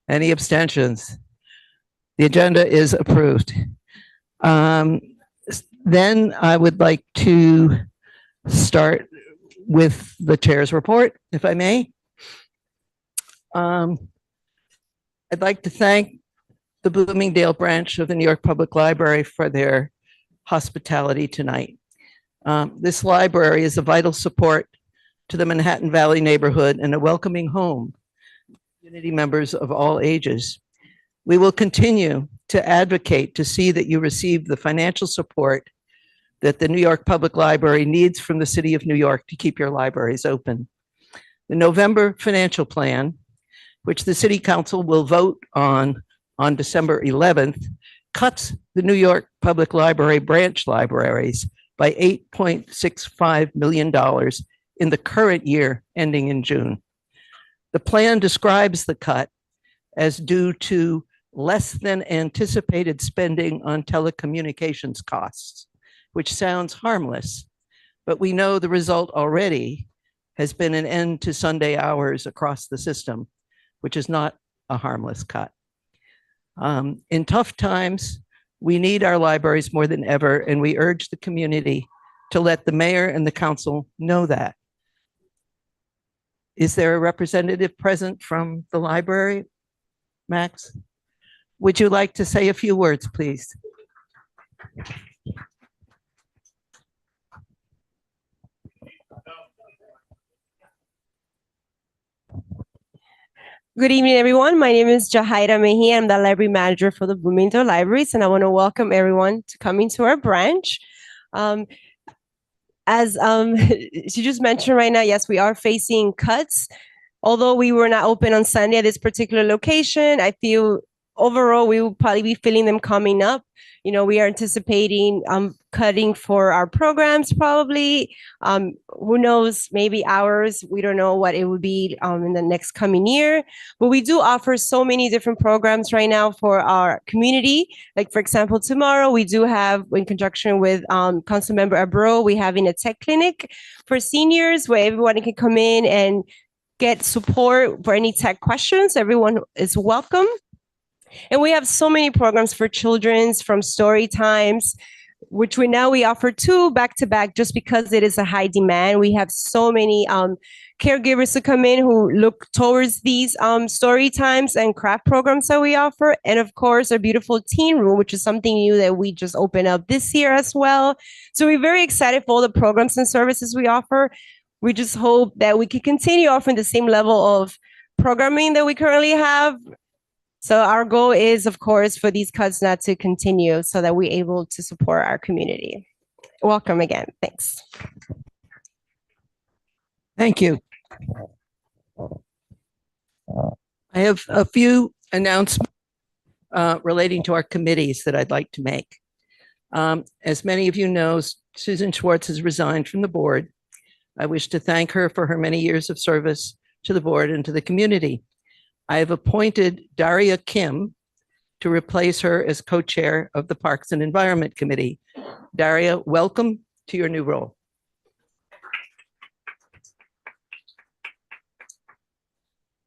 Any abstentions? The agenda is approved. Then I would like to start with the chair's report, if I may. I'd like to thank the Bloomingdale branch of the New York Public Library for their hospitality tonight. This library is a vital support to the Manhattan Valley neighborhood and a welcoming home to community members of all ages. We will continue to advocate to see that you receive the financial support that the New York Public Library needs from the City of New York to keep your libraries open. The November financial plan, which the City Council will vote on December 11th, cuts the New York Public Library branch libraries by $8.65 million in the current year ending in June. The plan describes the cut as due to less than anticipated spending on telecommunications costs, which sounds harmless, but we know the result already has been an end to Sunday hours across the system, which is not a harmless cut. In tough times, we need our libraries more than ever, and we urge the community to let the mayor and the council know that. Is there a representative present from the library? Max, would you like to say a few words, please? Good evening, everyone. My name is Jahaira Mejia. I'm the library manager for the Bloomingdale Libraries, and I want to welcome everyone to coming to our branch. As she just mentioned right now, yes, we are facing cuts. Although we were not open on Sunday at this particular location, I feel overall we will probably be feeling them coming up. You know, we are anticipating cutting for our programs probably. Who knows, maybe hours. We don't know what it would be in the next coming year. But we do offer so many different programs right now for our community. Like, for example, tomorrow we do have, in conjunction with Councilmember Abreu, we're having a tech clinic for seniors where everyone can come in and get support for any tech questions. Everyone is welcome. And we have so many programs for children's, from story times, which we offer 2 back-to-back just because it is a high demand. We have so many caregivers to come in who look towards these story times and craft programs that we offer. And of course, our beautiful teen room, which is something new that we just opened up this year as well. So we're very excited for all the programs and services we offer. We just hope that we can continue offering the same level of programming that we currently have. So our goal is, of course, for these cuts not to continue so that we're able to support our community. Welcome again. Thanks. Thank you. I have a few announcements relating to our committees that I'd like to make. As many of you know, Susan Schwartz has resigned from the board. I wish to thank her for her many years of service to the board and to the community. I have appointed Daria Kim to replace her as co-chair of the Parks and Environment Committee. Daria, welcome to your new role.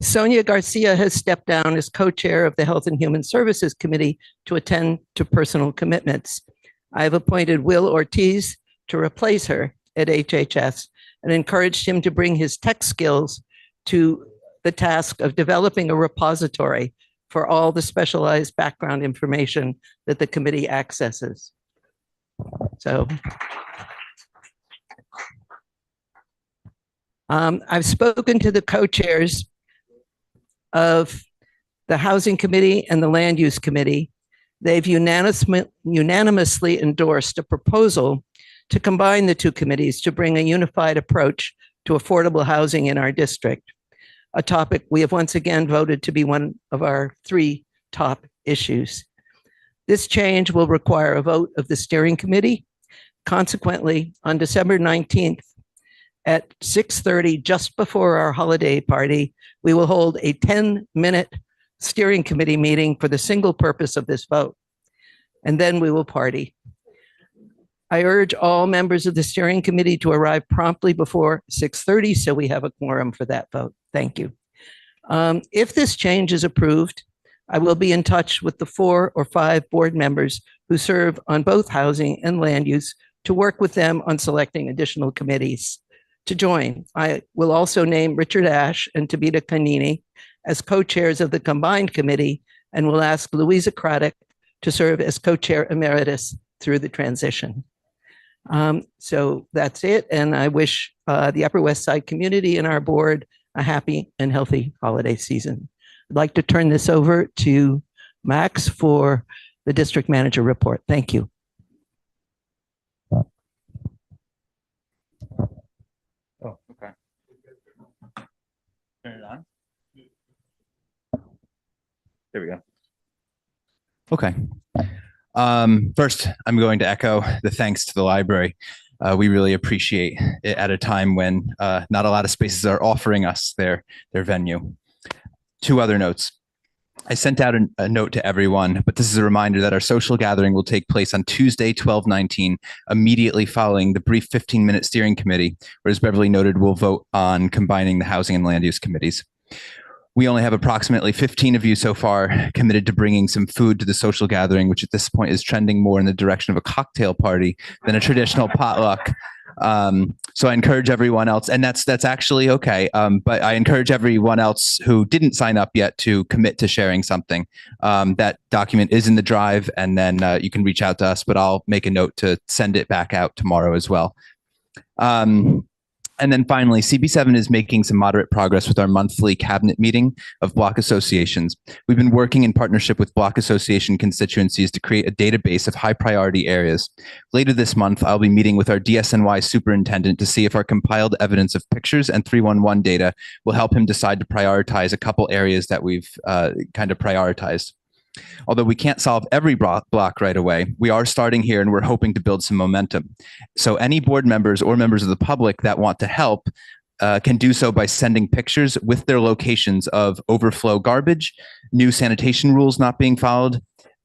Sonia Garcia has stepped down as co-chair of the Health and Human Services Committee to attend to personal commitments. I have appointed Will Ortiz to replace her at HHS and encouraged him to bring his tech skills to the task of developing a repository for all the specialized background information that the committee accesses. So I've spoken to the co-chairs of the Housing Committee and the Land Use Committee. They've unanimously endorsed a proposal to combine the 2 committees to bring a unified approach to affordable housing in our district, a topic we have once again voted to be one of our 3 top issues. This change will require a vote of the steering committee. Consequently, on December 19th at 6:30, just before our holiday party, we will hold a 10-minute steering committee meeting for the single purpose of this vote, and then we will party. I urge all members of the steering committee to arrive promptly before 6:30 so we have a quorum for that vote. Thank you. If this change is approved, I will be in touch with the 4 or 5 board members who serve on both housing and land use to work with them on selecting additional committees to join. I will also name Richard Ash and Tabitha Kanini as co-chairs of the combined committee, and will ask Louisa Craddock to serve as co-chair emeritus through the transition. So that's it. And I wish the Upper West Side community and our board a happy and healthy holiday season. I'd like to turn this over to Max for the district manager report. Thank you. Oh, okay. Turn it on. There we go. Okay. First, I'm going to echo the thanks to the library. We really appreciate it at a time when not a lot of spaces are offering us their venue. 2 other notes. I sent out a note to everyone, but this is a reminder that our social gathering will take place on Tuesday, 12/19, immediately following the brief 15-minute steering committee, where, as Beverly noted, we'll vote on combining the housing and land use committees. We only have approximately 15 of you so far committed to bringing some food to the social gathering, which at this point is trending more in the direction of a cocktail party than a traditional potluck. So I encourage everyone else, and that's actually okay. But I encourage everyone else who didn't sign up yet to commit to sharing something. That document is in the drive, and then you can reach out to us, but I'll make a note to send it back out tomorrow as well. And then finally, CB7 is making some moderate progress with our monthly cabinet meeting of block associations. We've been working in partnership with block association constituencies to create a database of high priority areas. Later this month, I'll be meeting with our DSNY superintendent to see if our compiled evidence of pictures and 311 data will help him decide to prioritize a couple areas that we've kind of prioritized. Although we can't solve every block right away, we are starting here and we're hoping to build some momentum. So any board members or members of the public that want to help can do so by sending pictures with their locations of overflow garbage, new sanitation rules not being followed,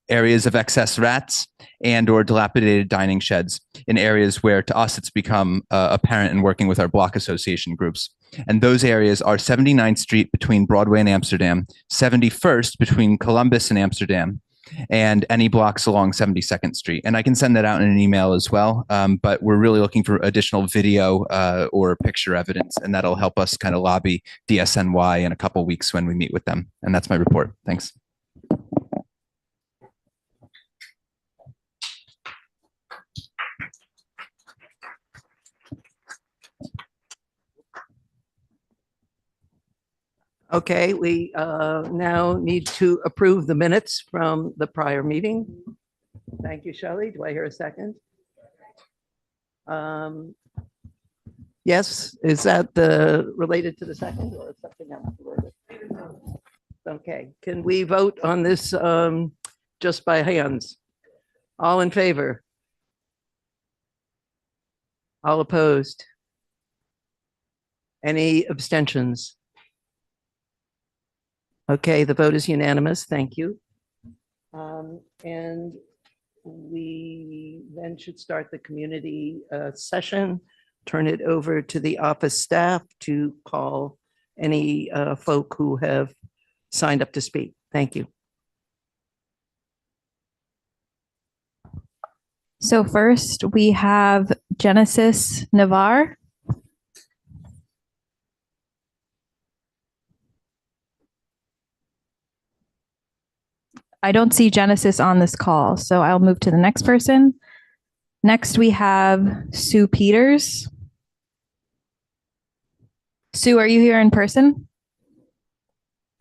areas of excess rats, and or dilapidated dining sheds in areas where to us it's become apparent in working with our block association groups. And those areas are 79th Street between Broadway and Amsterdam, 71st between Columbus and Amsterdam, and any blocks along 72nd Street. And I can send that out in an email as well, but we're really looking for additional video or picture evidence, and that'll help us kind of lobby DSNY in a couple weeks when we meet with them. And that's my report. Thanks. Okay, we now need to approve the minutes from the prior meeting. Thank you, Shelley. Do I hear a second? Yes, is that related to the second or something else related? Okay, can we vote on this just by hands? All in favor? All opposed? Any abstentions? Okay, the vote is unanimous. Thank you. And we then should start the community session, turn it over to the office staff to call any folk who have signed up to speak. Thank you. So first we have Genesis Navar. I don't see Genesis on this call, so I'll move to the next person. Next, we have Sue Peters. Sue, are you here in person?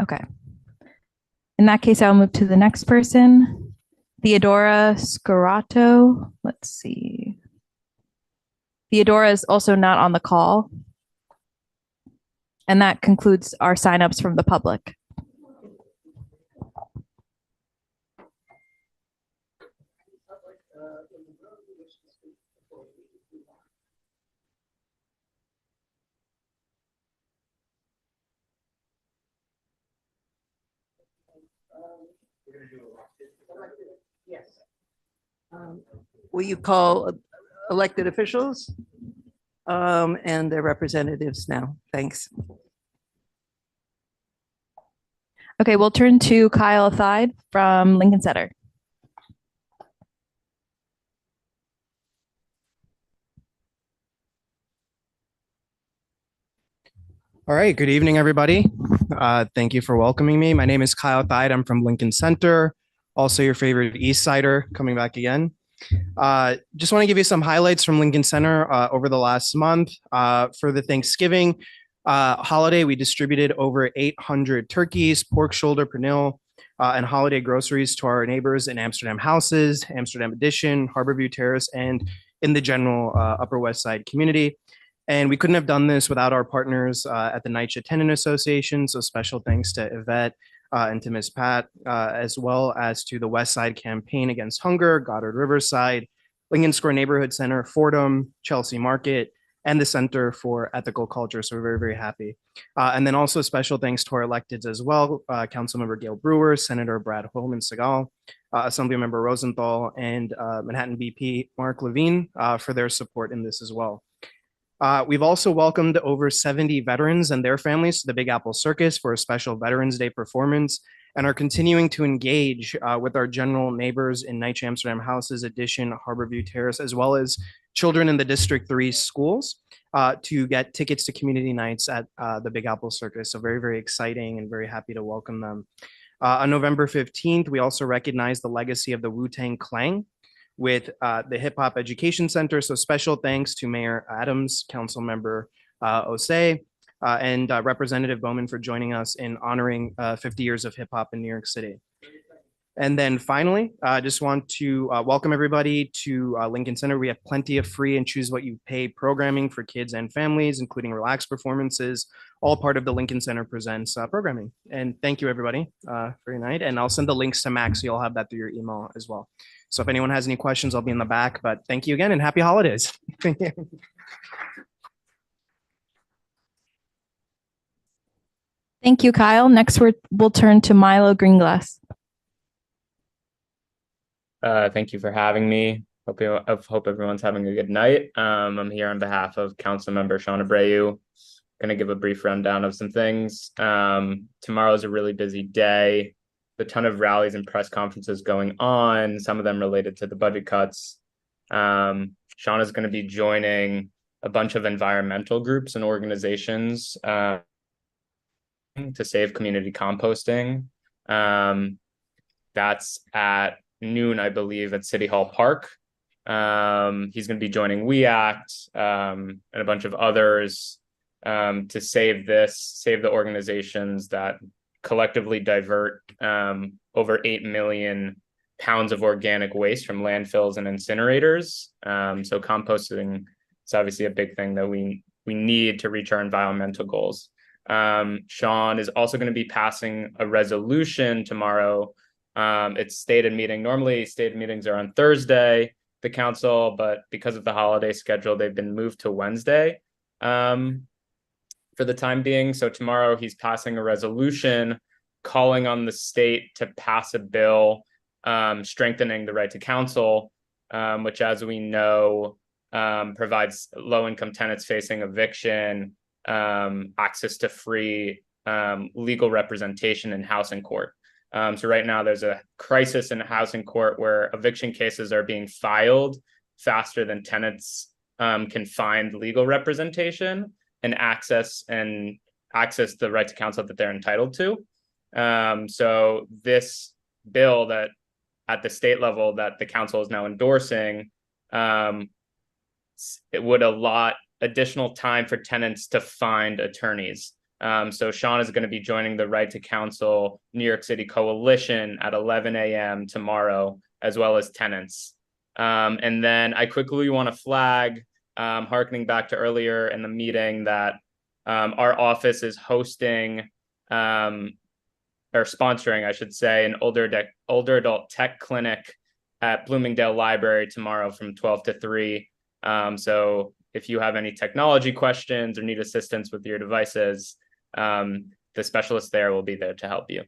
Okay. In that case, I'll move to the next person. Theodora Scorato. Let's see. Theodora is also not on the call. And that concludes our signups from the public. Yes. Will you call elected officials and their representatives now? Thanks. Okay, we'll turn to Kyle Thide from Lincoln Center. All right, good evening, everybody. Thank you for welcoming me. My name is Kyle Thide. I'm from Lincoln Center, also your favorite East Sider, coming back again. Just want to give you some highlights from Lincoln Center over the last month. For the Thanksgiving holiday, we distributed over 800 turkeys, pork shoulder, pernil, and holiday groceries to our neighbors in Amsterdam Houses, Amsterdam Addition, Harborview Terrace, and in the general Upper West Side community. And we couldn't have done this without our partners at the Night Shift Tenant Association. So special thanks to Yvette and to Ms. Pat, as well as to the West Side Campaign Against Hunger, Goddard Riverside, Lincoln Square Neighborhood Center, Fordham, Chelsea Market, and the Center for Ethical Culture. So we're very, very happy. And then also special thanks to our electeds as well, Councilmember Gail Brewer, Senator Brad Holman Segal, Assemblymember Rosenthal, and Manhattan VP Mark Levine for their support in this as well. We've also welcomed over 70 veterans and their families to the Big Apple Circus for a special Veterans Day performance and are continuing to engage with our general neighbors in Night Amsterdam Houses, Addition, Harborview Terrace, as well as children in the District 3 schools to get tickets to community nights at the Big Apple Circus. So very, very exciting and very happy to welcome them. On November 15th, we also recognize the legacy of the Wu-Tang Clan with the Hip Hop Education Center. So special thanks to Mayor Adams, Council Member Osei, and Representative Bowman for joining us in honoring 50 years of hip hop in New York City. And then finally, I just want to welcome everybody to Lincoln Center. We have plenty of free and choose what you pay programming for kids and families, including relaxed performances, all part of the Lincoln Center Presents programming. And thank you, everybody, for your night. And I'll send the links to Max, so you'll have that through your email as well. So if anyone has any questions, I'll be in the back. But thank you again and happy holidays. Thank you. Thank you, Kyle. Next, we'll turn to Milo Greenglass. Thank you for having me. Hope everyone's having a good night. I'm here on behalf of Councilmember Sean Abreu. Going to give a brief rundown of some things. Tomorrow is a really busy day. A ton of rallies and press conferences going on, some of them related to the budget cuts. Sean is going to be joining a bunch of environmental groups and organizations to save community composting. That's at noon, I believe, at City Hall Park. He's going to be joining We Act and a bunch of others to save the organizations that collectively divert over 8 million pounds of organic waste from landfills and incinerators. So composting is obviously a big thing that we need to reach our environmental goals. Sean is also going to be passing a resolution tomorrow. It's stated meeting. Normally stated meetings are on Thursday, the council, but because of the holiday schedule, they've been moved to Wednesday for the time being. So tomorrow he's passing a resolution calling on the state to pass a bill strengthening the right to counsel, which, as we know, provides low-income tenants facing eviction access to free legal representation in housing court. So right now there's a crisis in housing court where eviction cases are being filed faster than tenants can find legal representation and access the right to counsel that they're entitled to. So this bill that at the state level that the council is now endorsing, it would allot additional time for tenants to find attorneys. So Sean is going to be joining the Right to Counsel New York City Coalition at 11 a.m. tomorrow, as well as tenants. And then I quickly want to flag, hearkening back to earlier in the meeting, that our office is hosting or sponsoring, I should say, an older adult tech clinic at Bloomingdale Library tomorrow from 12 to 3. So if you have any technology questions or need assistance with your devices, the specialist there will be there to help you.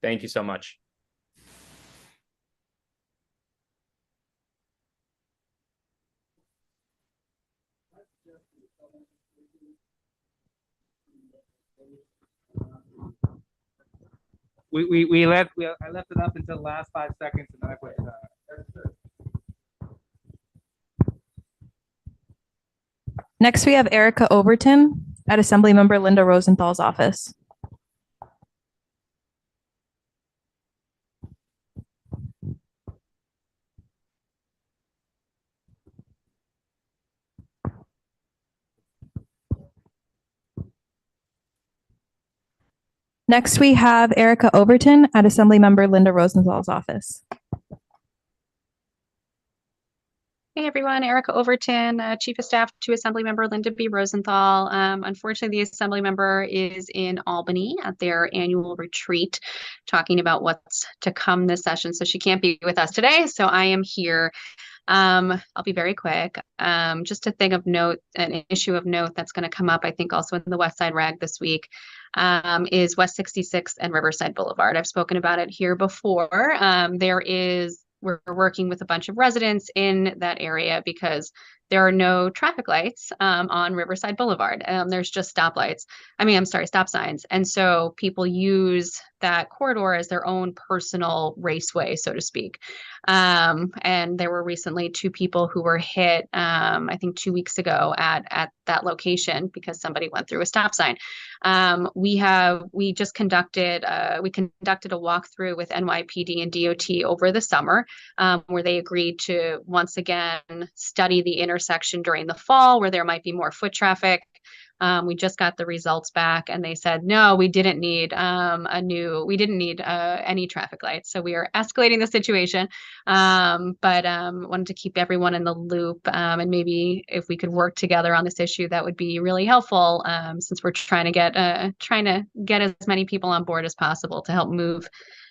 Thank you so much. I left it up until the last 5 seconds, and then I put. Next, we have Erica Overton at Assemblymember Linda Rosenthal's office. Next, we have Erica Overton at Assemblymember Linda Rosenthal's office. Hey everyone, Erica Overton, Chief of Staff to Assemblymember Linda B. Rosenthal. Unfortunately, the Assemblymember is in Albany at their annual retreat talking about what's to come this session. So she can't be with us today. So I am here. I'll be very quick. Just a thing of note, an issue of note that's going to come up, I think also in the West Side Rag this week, is West 66th and Riverside Boulevard. I've spoken about it here before. We're working with a bunch of residents in that area because there are no traffic lights on Riverside Boulevard. There's just stop signs. And so people use that corridor as their own personal raceway, so to speak. And there were recently 2 people who were hit, I think 2 weeks ago at that location because somebody went through a stop sign. We conducted a walkthrough with NYPD and DOT over the summer, where they agreed to once again study the intersection during the fall where there might be more foot traffic. We just got the results back and they said, no, we didn't need any traffic lights. So we are escalating the situation, but wanted to keep everyone in the loop. And maybe if we could work together on this issue, that would be really helpful, since we're trying to get as many people on board as possible to help move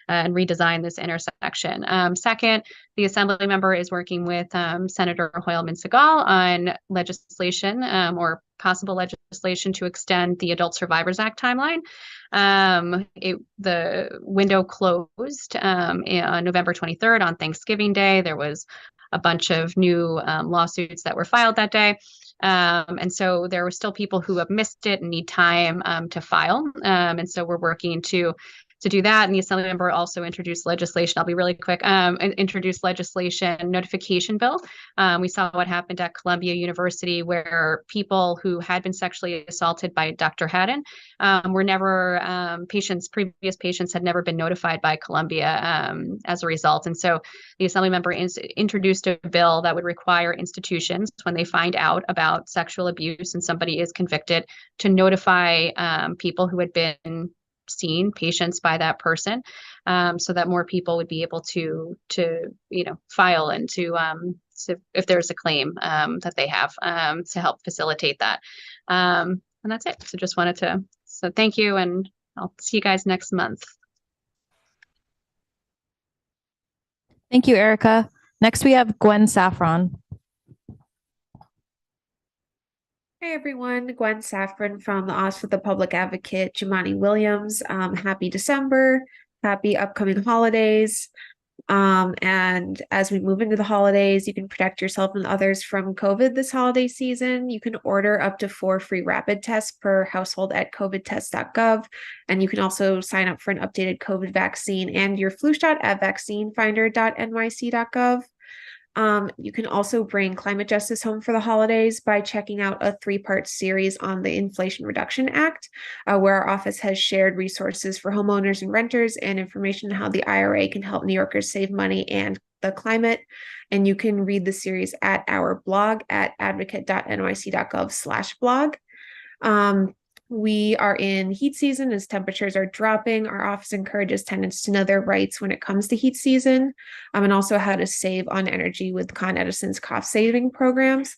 and redesign this intersection. Second, the Assembly member is working with Senator Hoylman Segal on legislation or possible legislation to extend the Adult Survivors Act timeline. The window closed on November 23rd on Thanksgiving Day. There was a bunch of new lawsuits that were filed that day. And so there were still people who have missed it and need time to file. And so we're working to do that. And the Assembly member also introduced legislation. I'll be really quick. Introduced legislation notification bill. We saw what happened at Columbia University, where people who had been sexually assaulted by Dr. Haddon were never previous patients had never been notified by Columbia as a result. And so the Assembly member introduced a bill that would require institutions, when they find out about sexual abuse and somebody is convicted, to notify people who had been seen, patients by that person, so that more people would be able to file and to if there's a claim that they have, to help facilitate that. And that's it. So just wanted to thank you, and I'll see you guys next month. Thank you, Erica. Next, we have Gwen Saffron. Hey everyone, Gwen Saffron from the Office of the Public Advocate, Jimani Williams. Happy December, happy upcoming holidays. And as we move into the holidays, you can protect yourself and others from COVID this holiday season. You can order up to 4 free rapid tests per household at covidtest.gov. And you can also sign up for an updated COVID vaccine and your flu shot at vaccinefinder.nyc.gov. You can also bring climate justice home for the holidays by checking out a 3-part series on the Inflation Reduction Act, where our office has shared resources for homeowners and renters and information on how the IRA can help New Yorkers save money and the climate. And you can read the series at our blog at advocate.nyc.gov/blog. We are in heat season as temperatures are dropping. Our office encourages tenants to know their rights when it comes to heat season, and also how to save on energy with Con Edison's cost saving programs.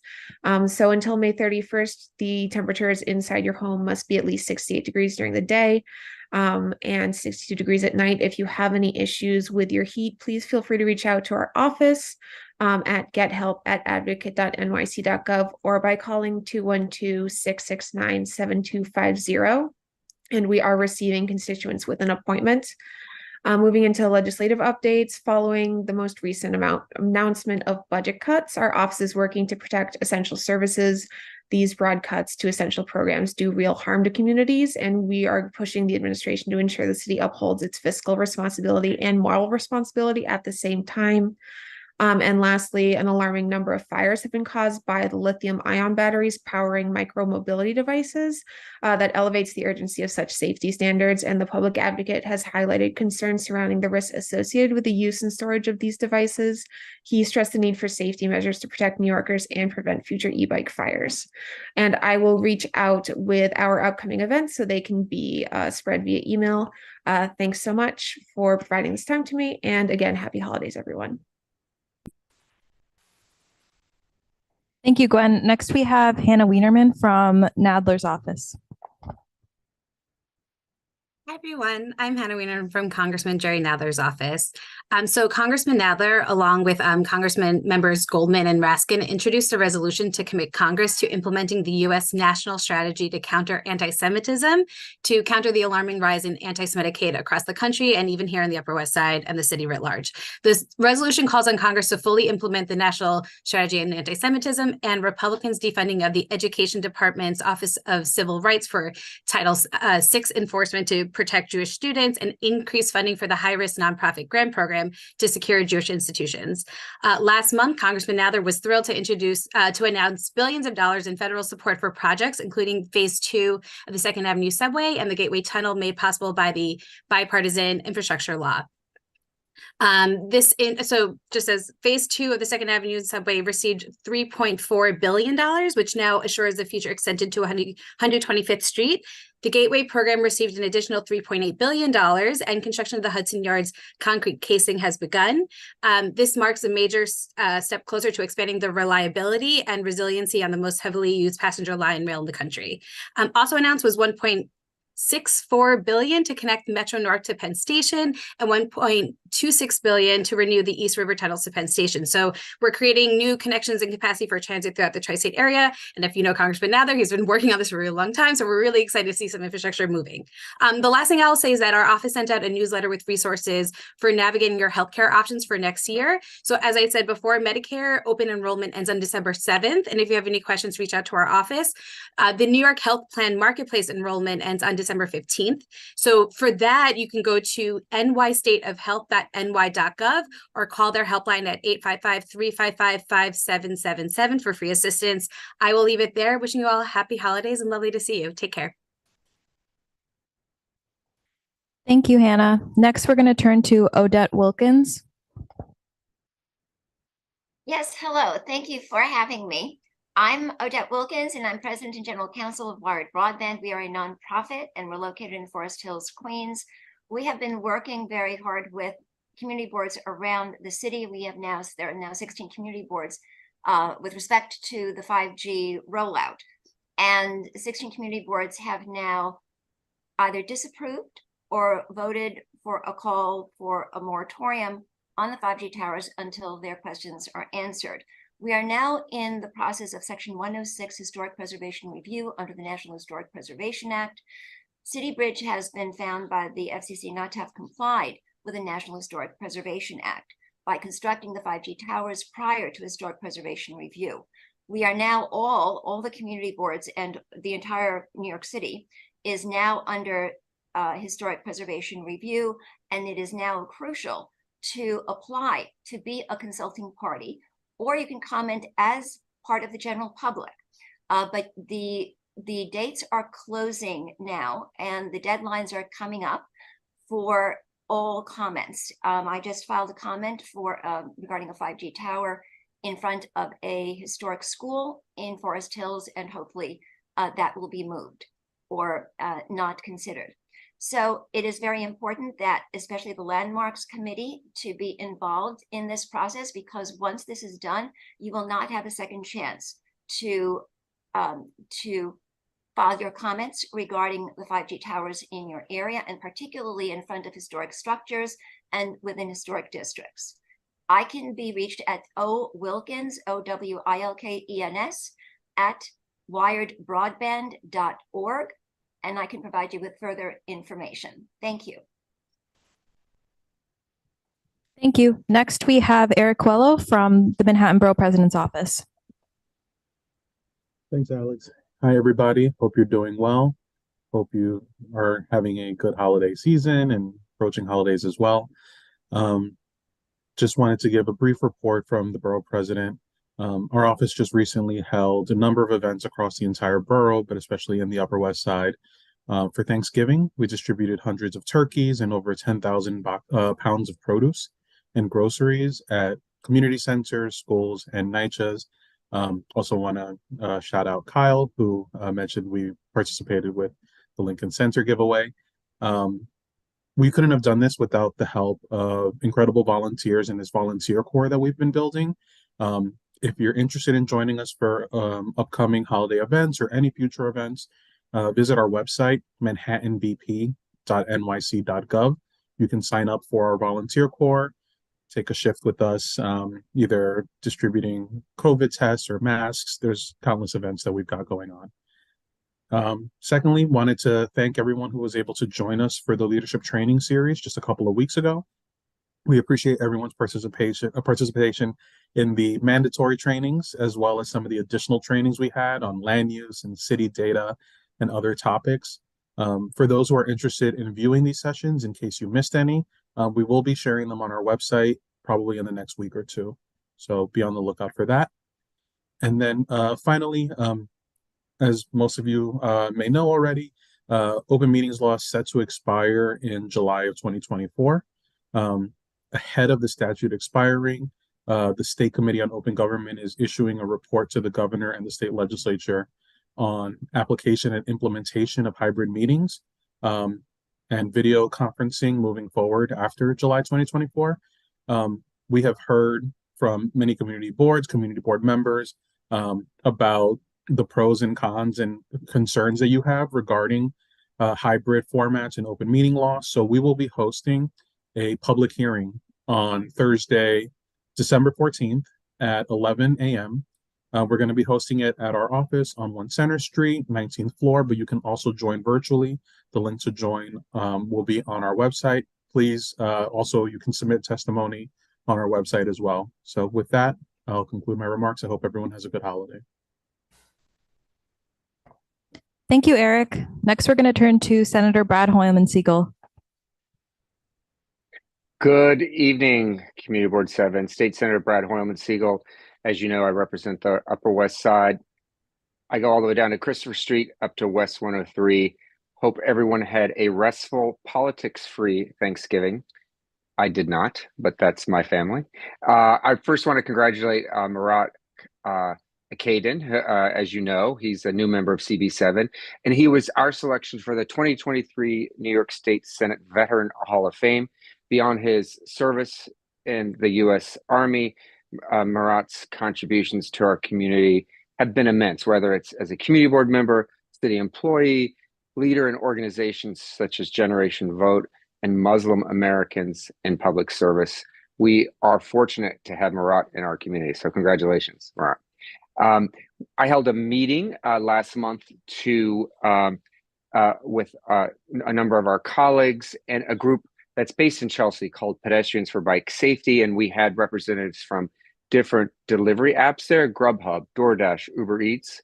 So until May 31st, the temperatures inside your home must be at least 68 degrees during the day, and 62 degrees at night. If you have any issues with your heat, please feel free to reach out to our office at gethelp@advocate.nyc.gov or by calling 212-669-7250. And we are receiving constituents with an appointment. Moving into legislative updates, following the most recent announcement of budget cuts, our office is working to protect essential services. these broad cuts to essential programs do real harm to communities, and we are pushing the administration to ensure the city upholds its fiscal responsibility and moral responsibility at the same time. And lastly, an alarming number of fires have been caused by the lithium-ion batteries powering micro-mobility devices that elevates the urgency of such safety standards. And the public advocate has highlighted concerns surrounding the risks associated with the use and storage of these devices. He stressed the need for safety measures to protect New Yorkers and prevent future e-bike fires. And I will reach out with our upcoming events so they can be spread via email. Thanks so much for providing this time to me. And again, happy holidays, everyone. Thank you, Gwen. Next, we have Hannah Wienerman from Nadler's office. Hi, everyone. I'm Hannah Wiener from Congressman Jerry Nadler's office. So Congressman Nadler, along with Congressman members Goldman and Raskin, introduced a resolution to commit Congress to implementing the U.S. national strategy to counter anti-Semitism, to counter the alarming rise in anti-Semitic hate across the country and even here in the Upper West Side and the city writ large. This resolution calls on Congress to fully implement the national strategy on anti-Semitism and Republicans' defunding of the Education Department's Office of Civil Rights for Title VI enforcement to protect Jewish students and increase funding for the high-risk nonprofit grant program to secure Jewish institutions. Last month, Congressman Nadler was thrilled to announce billions of dollars in federal support for projects, including phase 2 of the 2nd Avenue subway and the Gateway Tunnel, made possible by the bipartisan infrastructure law. So just as phase 2 of the 2nd Avenue subway received $3.4 billion, which now assures the future extended to 125th Street. The Gateway program received an additional $3.8 billion, and construction of the Hudson Yards concrete casing has begun. This marks a major step closer to expanding the reliability and resiliency on the most heavily used passenger line rail in the country. Also announced was $1.64 billion to connect Metro North to Penn Station and $1.26 billion to renew the East River tunnels to Penn Station. So we're creating new connections and capacity for transit throughout the tri-state area. And if you know Congressman Nadler, he's been working on this for a really long time. So we're really excited to see some infrastructure moving. The last thing I'll say is that our office sent out a newsletter with resources for navigating your healthcare options for next year. So as I said before, Medicare open enrollment ends on December 7th. And if you have any questions, reach out to our office. The New York Health Plan Marketplace enrollment ends on December 15th. So for that, you can go to nystateofhealth.ny.gov or call their helpline at 855-355-5777 for free assistance. I will leave it there. Wishing you all happy holidays and lovely to see you. Take care. Thank you, Hannah. Next, we're going to turn to Odette Wilkins. Yes, hello. Thank you for having me. I'm Odette Wilkins, and I'm President and General Counsel of Wired Broadband. We are a nonprofit, and we're located in Forest Hills, Queens. We have been working very hard with community boards around the city. There are now 16 community boards with respect to the 5G rollout. And 16 community boards have now either disapproved or voted for a call for a moratorium on the 5G towers until their questions are answered. We are now in the process of Section 106 Historic Preservation Review under the National Historic Preservation Act. City Bridge has been found by the FCC not to have complied with the National Historic Preservation Act by constructing the 5G towers prior to Historic Preservation Review. We are now all the community boards and the entire New York City is now under Historic Preservation Review, and it is now crucial to apply to be a consulting party, or you can comment as part of the general public. But the dates are closing now, and the deadlines are coming up for all comments. I just filed a comment for regarding a 5G tower in front of a historic school in Forest Hills, and hopefully that will be moved or not considered. So it is very important that especially the Landmarks Committee to be involved in this process, because once this is done, you will not have a second chance to file your comments regarding the 5G towers in your area, and particularly in front of historic structures and within historic districts. I can be reached at owilkins, OWILKENS, at wiredbroadband.org. And I can provide you with further information. Thank you. Thank you. Next, we have Eric Coelho from the Manhattan Borough President's Office. Thanks, Alex. Hi, everybody. Hope you're doing well. Hope you are having a good holiday season and approaching holidays as well. Um, just wanted to give a brief report from the borough president. Our office just recently held a number of events across the entire borough, but especially in the Upper West Side. For Thanksgiving, we distributed hundreds of turkeys and over 10,000 pounds of produce and groceries at community centers, schools, and NYCHAs. Also want to shout out Kyle, who mentioned we participated with the Lincoln Center giveaway. We couldn't have done this without the help of incredible volunteers in this volunteer corps that we've been building. If you're interested in joining us for upcoming holiday events or any future events, visit our website, manhattanbp.nyc.gov. You can sign up for our volunteer corps, take a shift with us, either distributing COVID tests or masks. There's countless events that we've got going on. Secondly, wanted to thank everyone who was able to join us for the leadership training series just a couple of weeks ago. We appreciate everyone's participation in the mandatory trainings, as well as some of the additional trainings we had on land use and city data and other topics. For those who are interested in viewing these sessions, in case you missed any, we will be sharing them on our website probably in the next week or two. So be on the lookout for that. And then finally, as most of you may know already, open meetings law is set to expire in July of 2024. Ahead of the statute expiring, the State Committee on Open Government is issuing a report to the governor and the state legislature on application and implementation of hybrid meetings and video conferencing moving forward after July 2024. We have heard from many community board members about the pros and cons and concerns that you have regarding hybrid formats and open meeting law. So we will be hosting a public hearing on Thursday, December 14th at 11 a.m. We're going to be hosting it at our office on 1 Center Street, 19th floor, but you can also join virtually. The link to join will be on our website. Please, also, you can submit testimony on our website as well. So with that, I'll conclude my remarks. I hope everyone has a good holiday. Thank you, Eric. Next, we're going to turn to Senator Brad Hoylman-Siegel. Good evening, Community Board 7. State Senator Brad Hoylman-Siegel. As you know, I represent the Upper West Side. I go all the way down to Christopher Street up to West 103. Hope everyone had a restful, politics-free Thanksgiving. I did not, but that's my family. I first want to congratulate Marat Akaden. As you know, he's a new member of CB7, and he was our selection for the 2023 New York State Senate Veteran Hall of Fame. Beyond his service in the U.S. Army, Marat's contributions to our community have been immense, whether it's as a community board member, city employee, leader in organizations such as Generation Vote and Muslim Americans in public service. We are fortunate to have Marat in our community. So congratulations, Marat. I held a meeting last month with a number of our colleagues and a group that's based in Chelsea called Pedestrians for Bike Safety. And we had representatives from different delivery apps there, Grubhub, DoorDash, Uber Eats.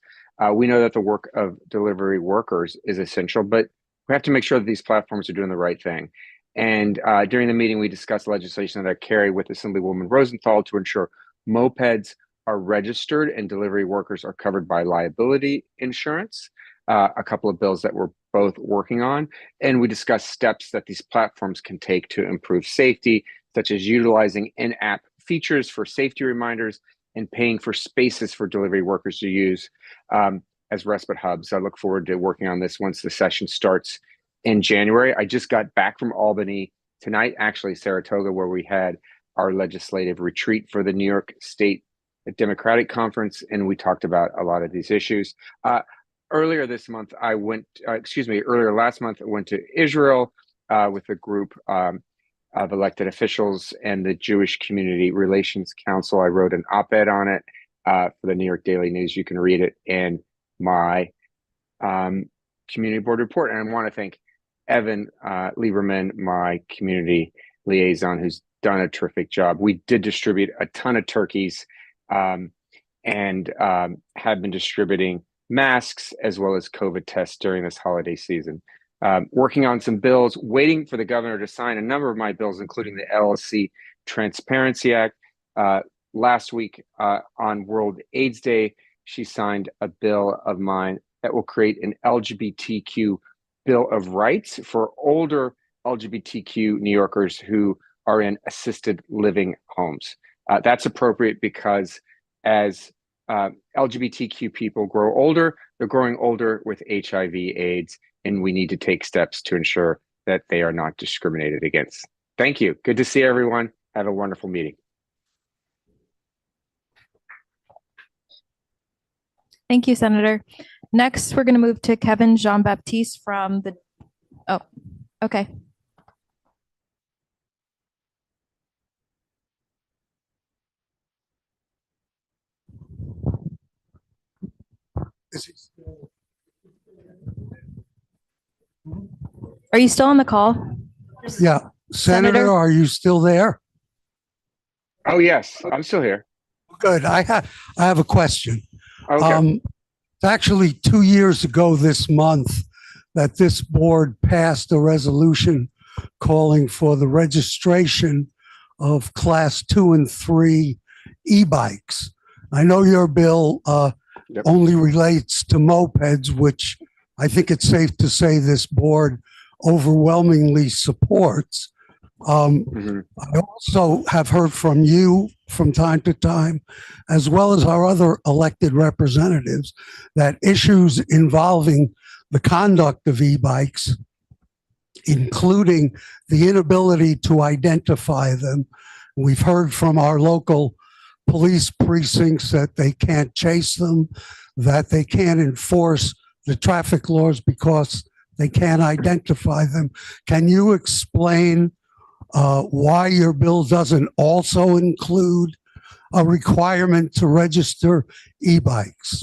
We know that the work of delivery workers is essential, but we have to make sure that these platforms are doing the right thing. And during the meeting, we discussed legislation that I carry with Assemblywoman Rosenthal to ensure mopeds are registered and delivery workers are covered by liability insurance, a couple of bills that we're both working on. And we discussed steps that these platforms can take to improve safety, such as utilizing in-app features for safety reminders and paying for spaces for delivery workers to use as respite hubs. I look forward to working on this once the session starts in January. I just got back from Albany tonight, actually Saratoga, where we had our legislative retreat for the New York State Democratic Conference, and we talked about a lot of these issues. Earlier last month, I went to Israel with a group of elected officials and the Jewish Community Relations Council. I wrote an op-ed on it for the New York Daily News. You can read it in my community board report. And I want to thank Evan Lieberman, my community liaison, who's done a terrific job. We did distribute a ton of turkeys and have been distributing masks, as well as COVID tests during this holiday season. Working on some bills, waiting for the governor to sign a number of my bills, including the LLC Transparency Act. Last week on World AIDS Day, she signed a bill of mine that will create an LGBTQ Bill of Rights for older LGBTQ New Yorkers who are in assisted living homes. That's appropriate because as LGBTQ people grow older, they're growing older with HIV, AIDS, and we need to take steps to ensure that they are not discriminated against. Thank you. Good to see everyone. Have a wonderful meeting. Thank you, Senator. Next, we're going to move to Kevin Jean-Baptiste from the, oh, okay. Are you still on the call? Yeah. Senator, are you still there? Oh, yes, I'm still here. Good. I have a question. Okay. It's actually 2 years ago this month that this board passed a resolution calling for the registration of class 2 and 3 e-bikes. I know your bill only relates to mopeds, which I think it's safe to say this board overwhelmingly supports. I also have heard from you from time to time, as well as our other elected representatives, that issues involving the conduct of e-bikes, including the inability to identify them. We've heard from our local police precincts that they can't chase them, that they can't enforce the traffic laws because they can't identify them. Can you explain why your bill doesn't also include a requirement to register e-bikes?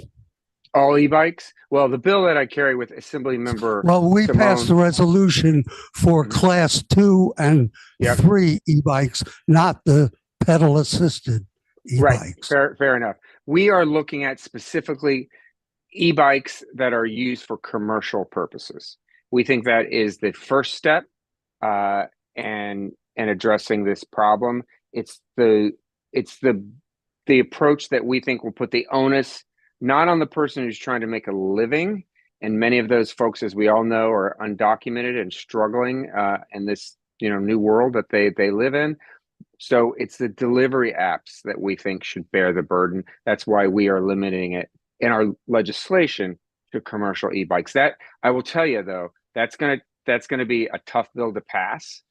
All e-bikes? Well, the bill that I carry with Assembly Member Well, we passed a resolution for class 2 and 3 e-bikes, not the pedal assisted e-bikes. Right, fair enough. We are looking at specifically e-bikes that are used for commercial purposes. We think that is the first step and addressing this problem. It's the approach that we think will put the onus not on the person who's trying to make a living, and many of those folks, as we all know, are undocumented and struggling in this new world that they live in. So it's the delivery apps that we think should bear the burden. That's why we are limiting it in our legislation to commercial e-bikes. That I will tell you though, that's gonna be a tough bill to pass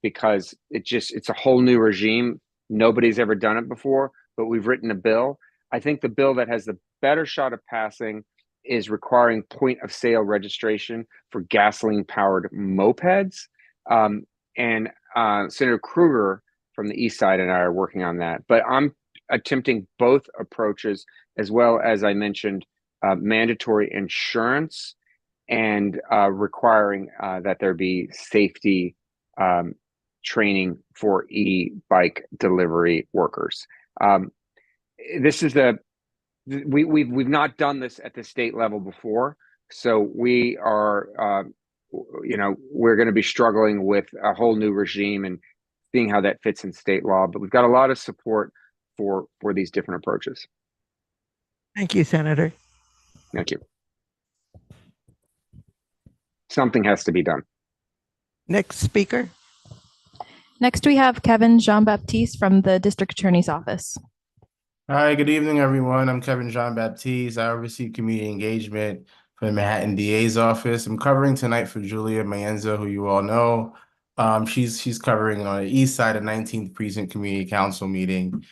because it's a whole new regime. Nobody's ever done it before, but we've written a bill. I think the bill that has the better shot of passing is requiring point of sale registration for gasoline powered mopeds. Senator Kruger from the East Side and I are working on that. But I'm attempting both approaches, as well as I mentioned, mandatory insurance and requiring that there be safety training for e-bike delivery workers. This is we've not done this at the state level before, so we are we're going to be struggling with a whole new regime and seeing how that fits in state law. But we've got a lot of support for these different approaches. Thank you, Senator. Thank you. Something has to be done. Next speaker. Next, we have Kevin Jean-Baptiste from the District Attorney's Office. Hi, good evening, everyone. I'm Kevin Jean-Baptiste. I oversee community engagement for the Manhattan DA's office. I'm covering tonight for Julia Mayenza, who you all know. She's covering on the East Side of 19th Precinct Community Council meeting.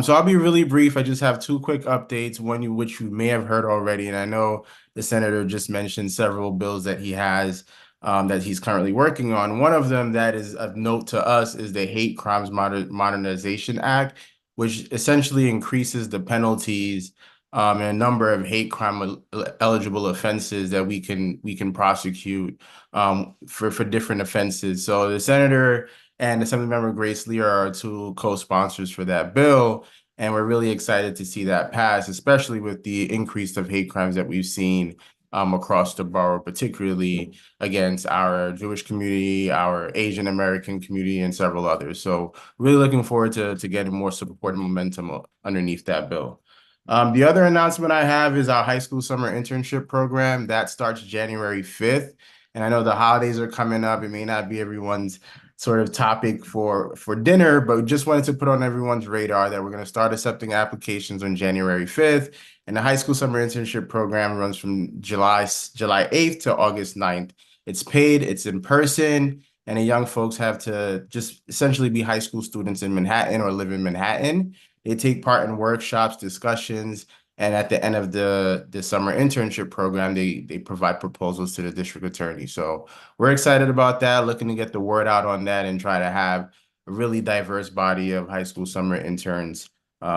So I'll be really brief. I just have two quick updates, one which you may have heard already, and I know the senator just mentioned several bills that he has that he's currently working on. One of them that is of note to us is the Hate Crimes Modernization Act, which essentially increases the penalties and a number of hate crime eligible offenses that we can prosecute for different offenses. So the senator and Assemblymember Grace Lee are our two co-sponsors for that bill. And we're really excited to see that pass, especially with the increase of hate crimes that we've seen across the borough, particularly against our Jewish community, our Asian American community, and several others. So really looking forward to getting more support and momentum underneath that bill. The other announcement I have is our high school summer internship program that starts January 5th. And I know the holidays are coming up. It may not be everyone's sort of topic for dinner, but just wanted to put on everyone's radar that we're going to start accepting applications on January 5th. And the high school summer internship program runs from July 8th to August 9th. It's paid, it's in person, and the young folks have to just essentially be high school students in Manhattan or live in Manhattan. They take part in workshops, discussions, and at the end of the summer internship program, they provide proposals to the district attorney. So we're excited about that, looking to get the word out on that and try to have a really diverse body of high school summer interns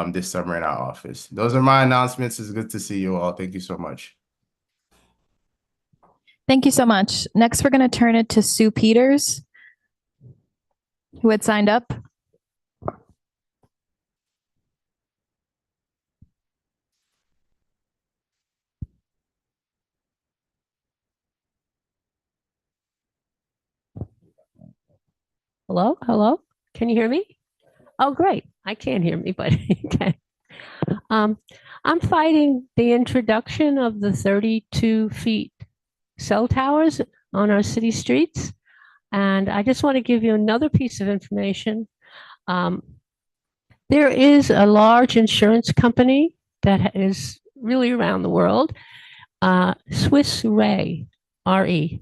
this summer in our office. Those are my announcements. It's good to see you all. Thank you so much. Thank you so much. Next, we're going to turn it to Sue Peters, who had signed up. Hello, hello. Can you hear me? Oh, great. I can't hear me, but okay. I'm fighting the introduction of the 32 feet cell towers on our city streets. And I just want to give you another piece of information. There is a large insurance company that is really around the world, Swiss Re, R-E.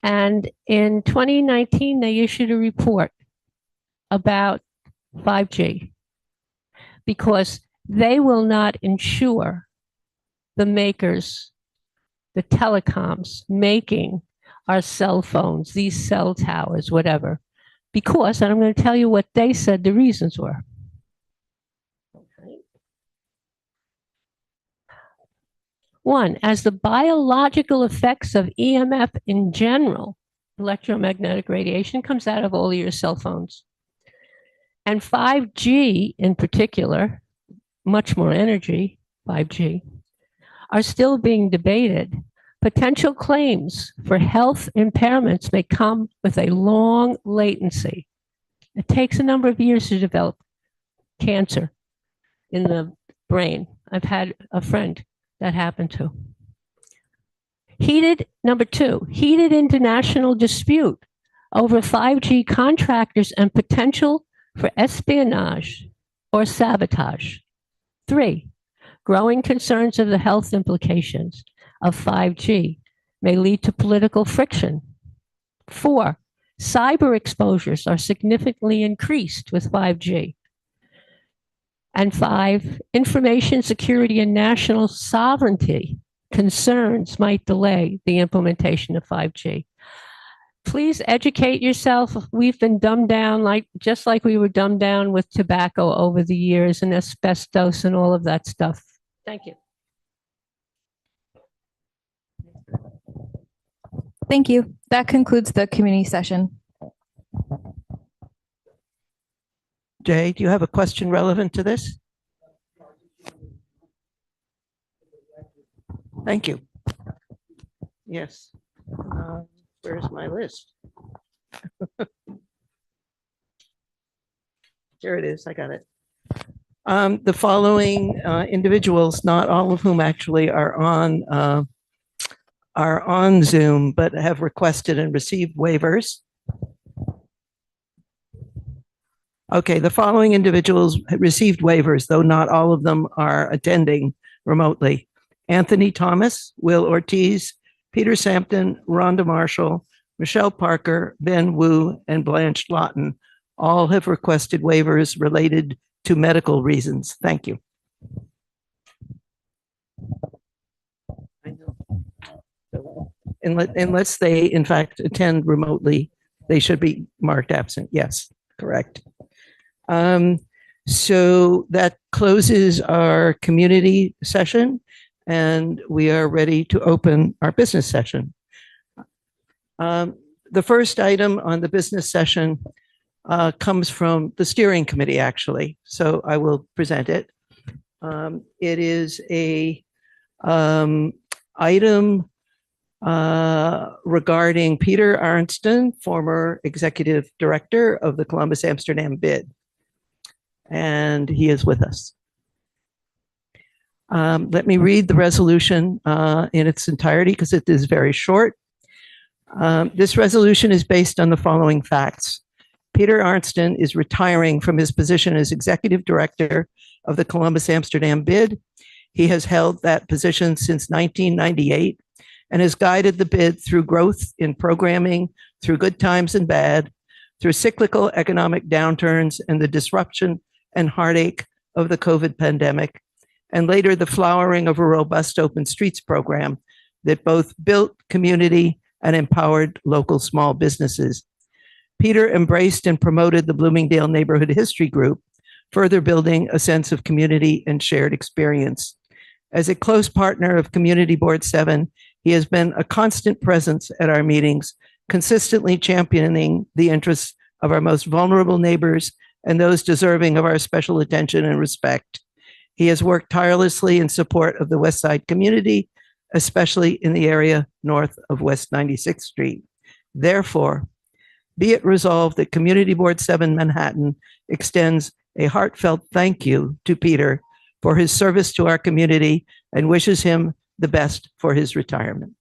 And in 2019, they issued a report about 5G because they will not insure the makers, the telecoms making our cell phones, these cell towers, whatever, because, and I'm going to tell you what they said the reasons were. One, as the biological effects of EMF in general, electromagnetic radiation, comes out of all your cell phones. And 5G in particular, much more energy, 5G, are still being debated. Potential claims for health impairments may come with a long latency. It takes a number of years to develop cancer in the brain. I've had a friend that happened to. Number two, heated international dispute over 5G contractors and potential for espionage or sabotage. Three, growing concerns of the health implications of 5G may lead to political friction. Four, cyber exposures are significantly increased with 5G. And five, information security and national sovereignty concerns might delay the implementation of 5G. Please educate yourself. We've been dumbed down, just like we were dumbed down with tobacco over the years and asbestos and all of that stuff. Thank you. Thank you. That concludes the community session. Jay, do you have a question relevant to this? Thank you. Yes. Where's my list? Here it is. I got it. The following individuals, not all of whom actually are on Zoom, but have requested and received waivers. Okay, the following individuals received waivers, though not all of them are attending remotely. Anthony Thomas, Will Ortiz, Peter Sampton, Rhonda Marshall, Michelle Parker, Ben Wu, and Blanche Lawton all have requested waivers related to medical reasons. Thank you. Unless they, in fact, attend remotely, they should be marked absent. Yes, correct. So that closes our community session, and we are ready to open our business session. The first item on the business session comes from the steering committee, actually. So I will present it. It is a item regarding Peter Arndtsen, former executive director of the Columbus Amsterdam bid. And he is with us. Let me read the resolution in its entirety because it is very short. This resolution is based on the following facts. Peter Arndtsen is retiring from his position as executive director of the Columbus Amsterdam bid. He has held that position since 1998 and has guided the bid through growth in programming, through good times and bad, through cyclical economic downturns and the disruption and heartache of the COVID pandemic, and later the flowering of a robust open streets program that both built community and empowered local small businesses. Peter embraced and promoted the Bloomingdale Neighborhood History Group, further building a sense of community and shared experience. As a close partner of Community Board 7, he has been a constant presence at our meetings, consistently championing the interests of our most vulnerable neighbors and those deserving of our special attention and respect. He has worked tirelessly in support of the West Side community, especially in the area north of West 96th Street. Therefore, be it resolved that Community Board 7 Manhattan extends a heartfelt thank you to Peter for his service to our community and wishes him the best for his retirement.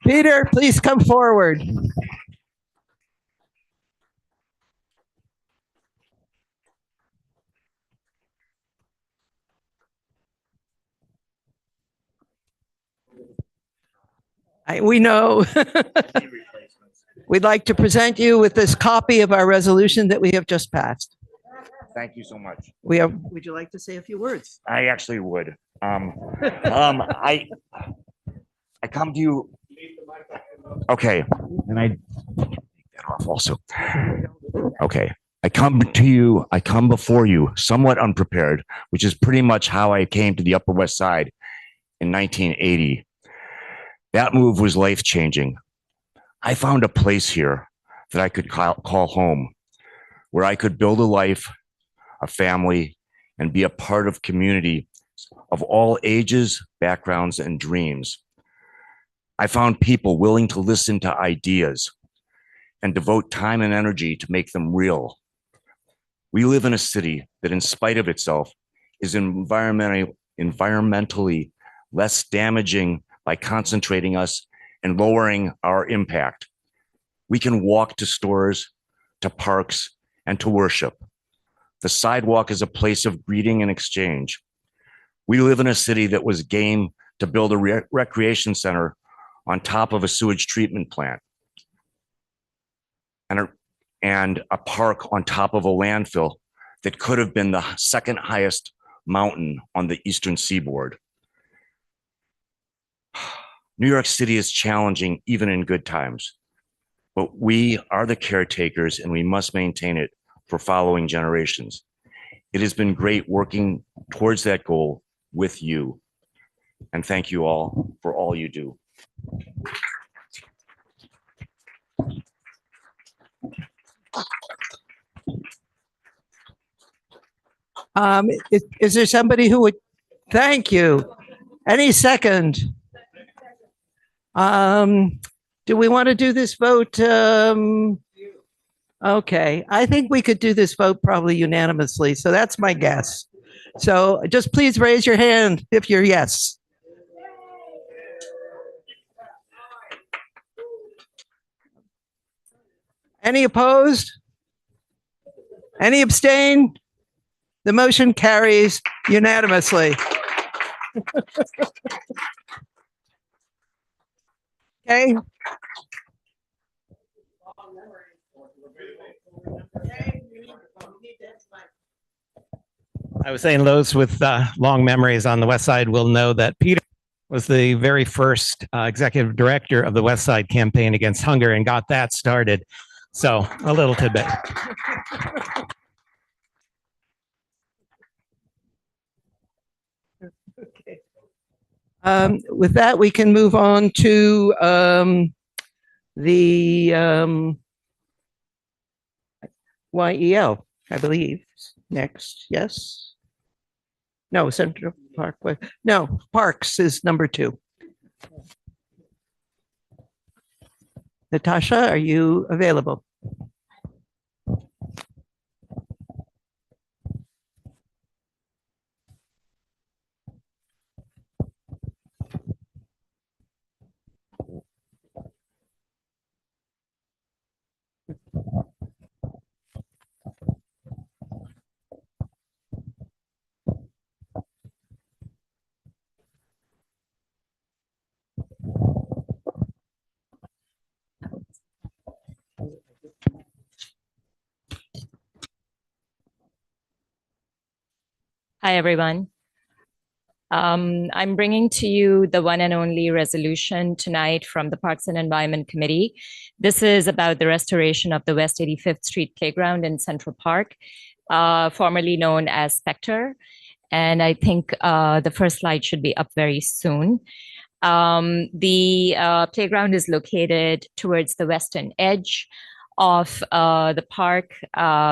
Peter, please come forward. We know. We'd like to present you with this copy of our resolution that we have just passed. Thank you so much. Would you like to say a few words? I actually would. I come to you. Okay, and I take that off also. Okay, I come to you. I come before you somewhat unprepared, which is pretty much how I came to the Upper West Side in 1980. That move was life-changing. I found a place here that I could call home, where I could build a life, a family, and be a part of community of all ages, backgrounds, and dreams. I found people willing to listen to ideas and devote time and energy to make them real. We live in a city that, in spite of itself, is environmentally less damaging by concentrating us and lowering our impact. We can walk to stores, to parks, and to worship. The sidewalk is a place of greeting and exchange. We live in a city that was game to build a recreation center on top of a sewage treatment plant and a park on top of a landfill that could have been the second highest mountain on the eastern seaboard. New York City is challenging even in good times, but we are the caretakers and we must maintain it for following generations. It has been great working towards that goal with you. And thank you all for all you do. Is there somebody who would, thank you. Any second? Do we want to do this vote? Okay, I think we could do this vote probably unanimously. So that's my guess. So just please raise your hand if you're yes. Any opposed? Any abstain? The motion carries unanimously. Okay. I was saying those with long memories on the West Side will know that Peter was the very first executive director of the West Side campaign against hunger and got that started. So a little tidbit. With that, we can move on to the YEL, I believe, next. Yes? No, Central Parkway. No, Parks is number 2. Natasha, are you available? Hi, everyone. I'm bringing to you the one and only resolution tonight from the Parks and Environment Committee. This is about the restoration of the West 85th Street Playground in Central Park, formerly known as Spector. And I think the first slide should be up very soon. The playground is located towards the western edge of the park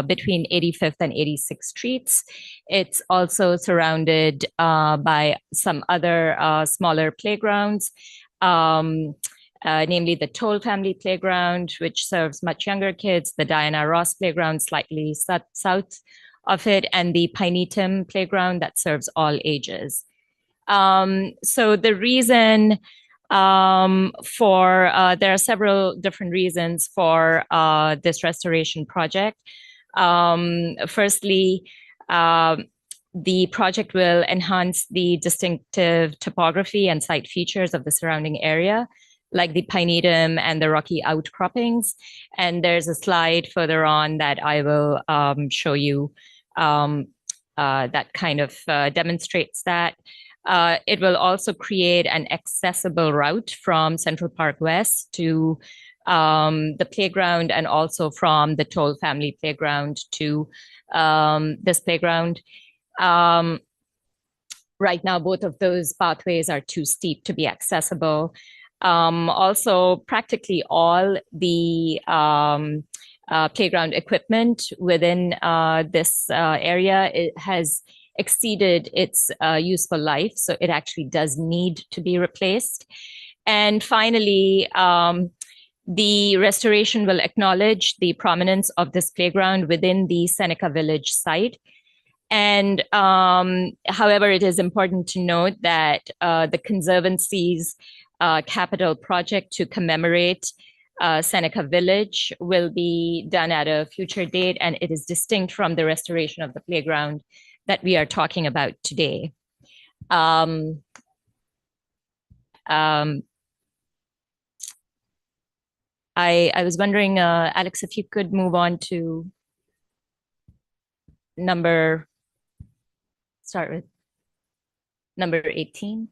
between 85th and 86th Streets. It's also surrounded by some other smaller playgrounds, namely the Toll Family Playground, which serves much younger kids, the Diana Ross Playground slightly south of it, and the Pinetum Playground that serves all ages. So the reason there are several different reasons for this restoration project. Firstly, the project will enhance the distinctive topography and site features of the surrounding area, like the Pinetum and the rocky outcroppings. And there's a slide further on that I will show you that kind of demonstrates that. It will also create an accessible route from Central Park West to the playground and also from the Toll Family Playground to this playground. Right now, both of those pathways are too steep to be accessible. Also, practically all the playground equipment within this area has exceeded its useful life, so it actually does need to be replaced. And finally, the restoration will acknowledge the prominence of this playground within the Seneca Village site. And however, it is important to note that the Conservancy's capital project to commemorate Seneca Village will be done at a future date, and it is distinct from the restoration of the playground that we are talking about today. I was wondering, Alex, if you could move on to start with number 18.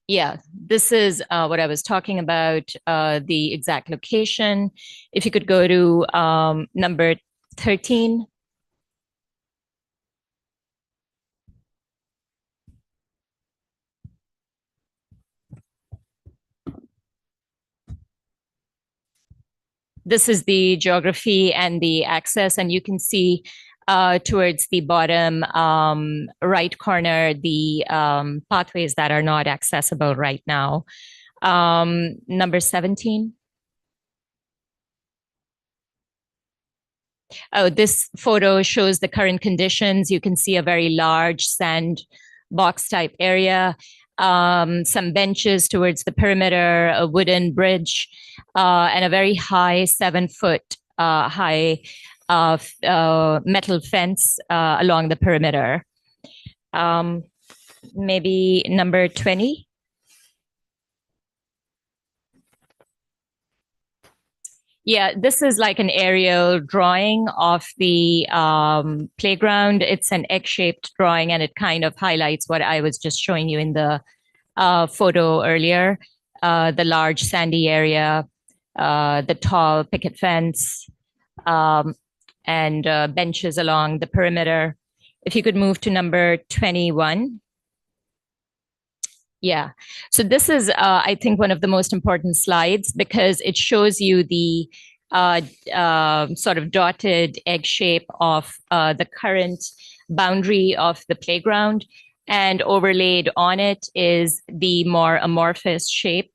Yeah, this is what I was talking about, the exact location. If you could go to number 13. This is the geography and the access, and you can see towards the bottom right corner, the pathways that are not accessible right now. Number 17. Oh, this photo shows the current conditions. You can see a very large sand box type area, some benches towards the perimeter, a wooden bridge, and a very high 7-foot high metal fence along the perimeter. Maybe number 20. Yeah, this is like an aerial drawing of the playground. It's an egg-shaped drawing, and it kind of highlights what I was just showing you in the photo earlier. The large sandy area, the tall picket fence, and benches along the perimeter. If you could move to number 21. Yeah, so this is, I think, one of the most important slides because it shows you the sort of dotted egg shape of the current boundary of the playground, and overlaid on it is the more amorphous shape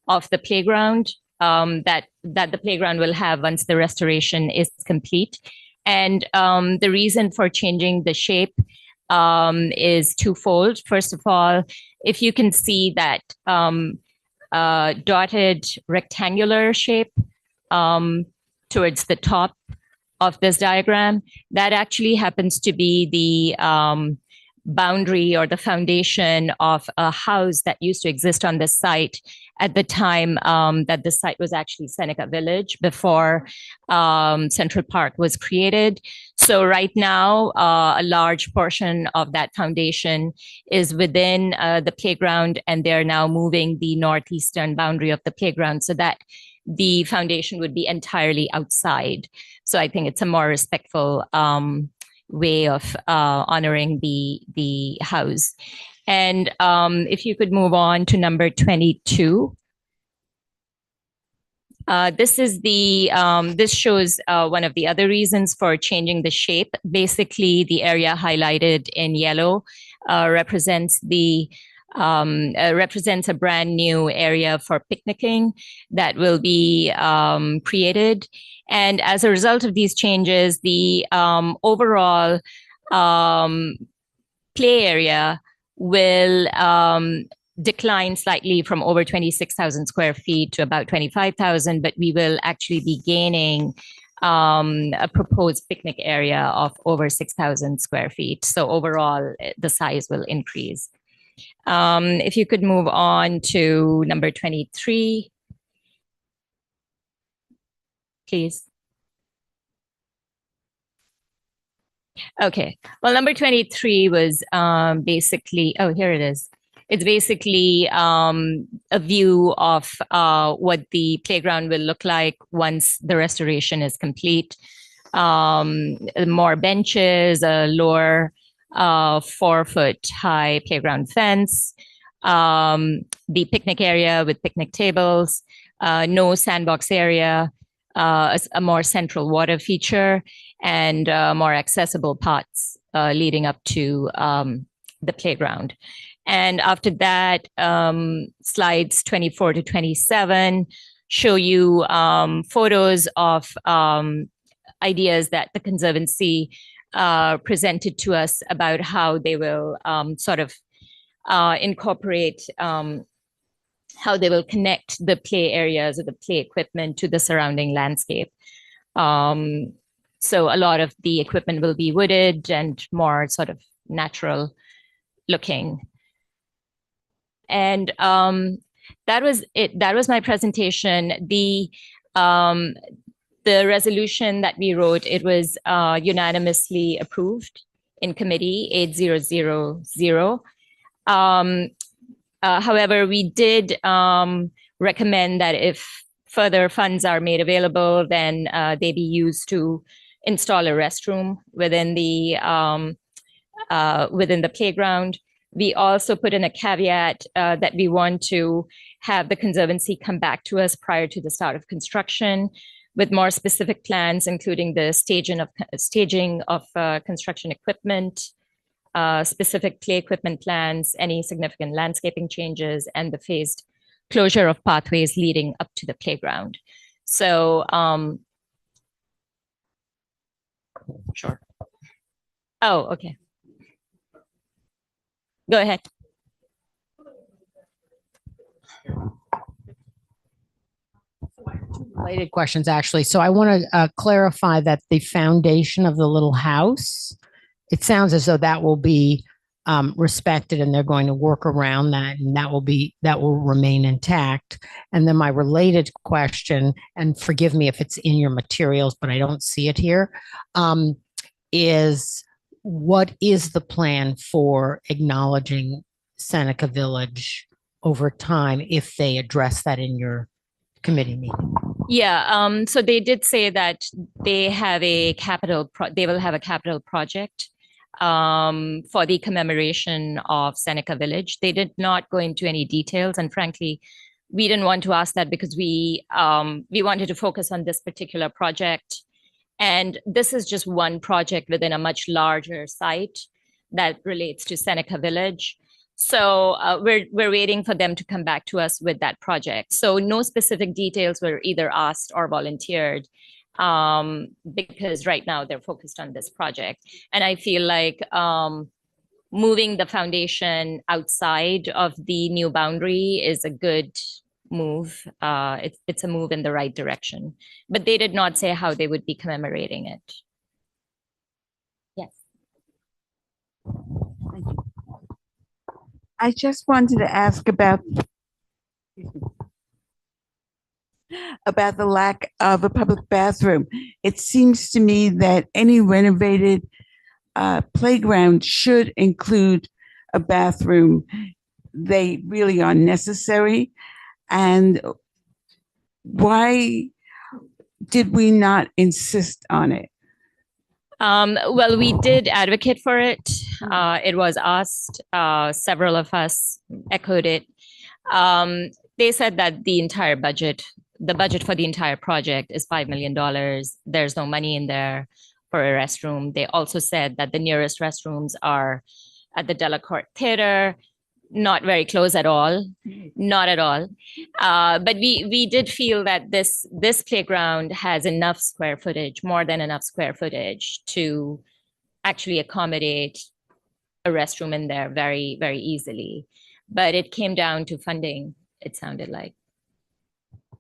of the playground that the playground will have once the restoration is complete. And the reason for changing the shape is twofold. First of all, if you can see that dotted rectangular shape towards the top of this diagram, that actually happens to be the boundary or the foundation of a house that used to exist on this site at the time that the site was actually Seneca Village before Central Park was created. So right now, a large portion of that foundation is within the playground, and they're now moving the northeastern boundary of the playground so that the foundation would be entirely outside. So I think it's a more respectful way of honoring the house. And if you could move on to number 22. This is the, this shows one of the other reasons for changing the shape. Basically, the area highlighted in yellow represents a brand new area for picnicking that will be created. And as a result of these changes, the overall play area will decline slightly from over 26,000 square feet to about 25,000, but we will actually be gaining a proposed picnic area of over 6,000 square feet. So overall, the size will increase. If you could move on to number 23, please. Okay, well, number 23 was basically, oh, here it is. It's basically a view of what the playground will look like once the restoration is complete. More benches, a lower 4-foot high playground fence, the picnic area with picnic tables, no sandbox area, a more central water feature, and more accessible paths leading up to the playground. And after that, slides 24 to 27 show you photos of ideas that the Conservancy presented to us about how they will sort of incorporate, how they will connect the play areas or the play equipment to the surrounding landscape. So a lot of the equipment will be wooded and more sort of natural looking. And that was it. That was my presentation. The resolution that we wrote, it was unanimously approved in committee, 8000. However, we did recommend that if further funds are made available, then they be used to install a restroom within the playground. We also put in a caveat that we want to have the Conservancy come back to us prior to the start of construction with more specific plans, including the staging of construction equipment, specific play equipment plans, any significant landscaping changes, and the phased closure of pathways leading up to the playground. So, sure. Oh, okay. Go ahead. Related questions, actually. So I want to clarify that the foundation of the little house, it sounds as though that will be respected and they're going to work around that, and that will remain intact. And then my related question, and forgive me if it's in your materials, but I don't see it here, is what is the plan for acknowledging Seneca Village over time if they address that in your committee meeting? Yeah, so they did say that they have they will have a capital project for the commemoration of Seneca Village. They did not go into any details, and frankly, we didn't want to ask that because we wanted to focus on this particular project. And this is just one project within a much larger site that relates to Seneca Village. So we're waiting for them to come back to us with that project. So no specific details were either asked or volunteered because right now they're focused on this project. And I feel like moving the foundation outside of the new boundary is a good move. It's a move in the right direction, but they did not say how they would be commemorating it. Yes. Thank you. I just wanted to ask about the lack of a public bathroom. It seems to me that any renovated playground should include a bathroom. They really are necessary. And why did we not insist on it? Well, we did advocate for it. It was asked. Several of us echoed it. They said that the budget for the entire project is $5 million. There's no money in there for a restroom. They also said that the nearest restrooms are at the Delacorte Theater, not very close at all, not at all. But we did feel that this playground has enough square footage, more than enough square footage to actually accommodate a restroom in there very, very easily. But it came down to funding, it sounded like.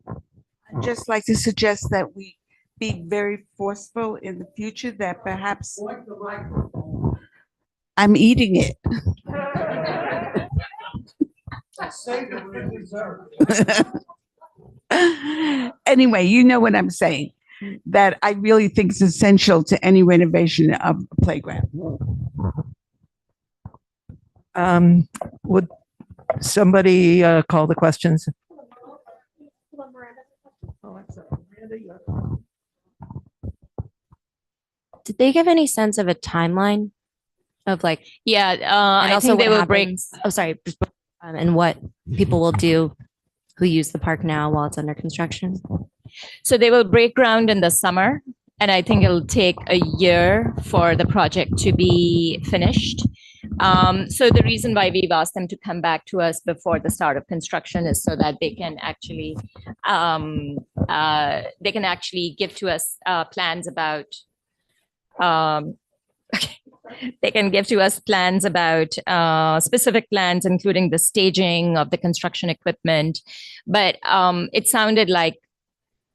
I'd just like to suggest that we be very forceful in the future that perhaps I'm eating it. Anyway, you know what I'm saying, that I really think is essential to any renovation of a playground. Would somebody call the questions? Did they give any sense of a timeline of like? Yeah, and I also think they what will break. happens- Oh, sorry. And what people will do who use the park now while it's under construction? So they will break ground in the summer, and I think it'll take a year for the project to be finished. So the reason why we've asked them to come back to us before the start of construction is so that they can actually give to us plans about they can give to us plans about specific plans, including the staging of the construction equipment. But it sounded like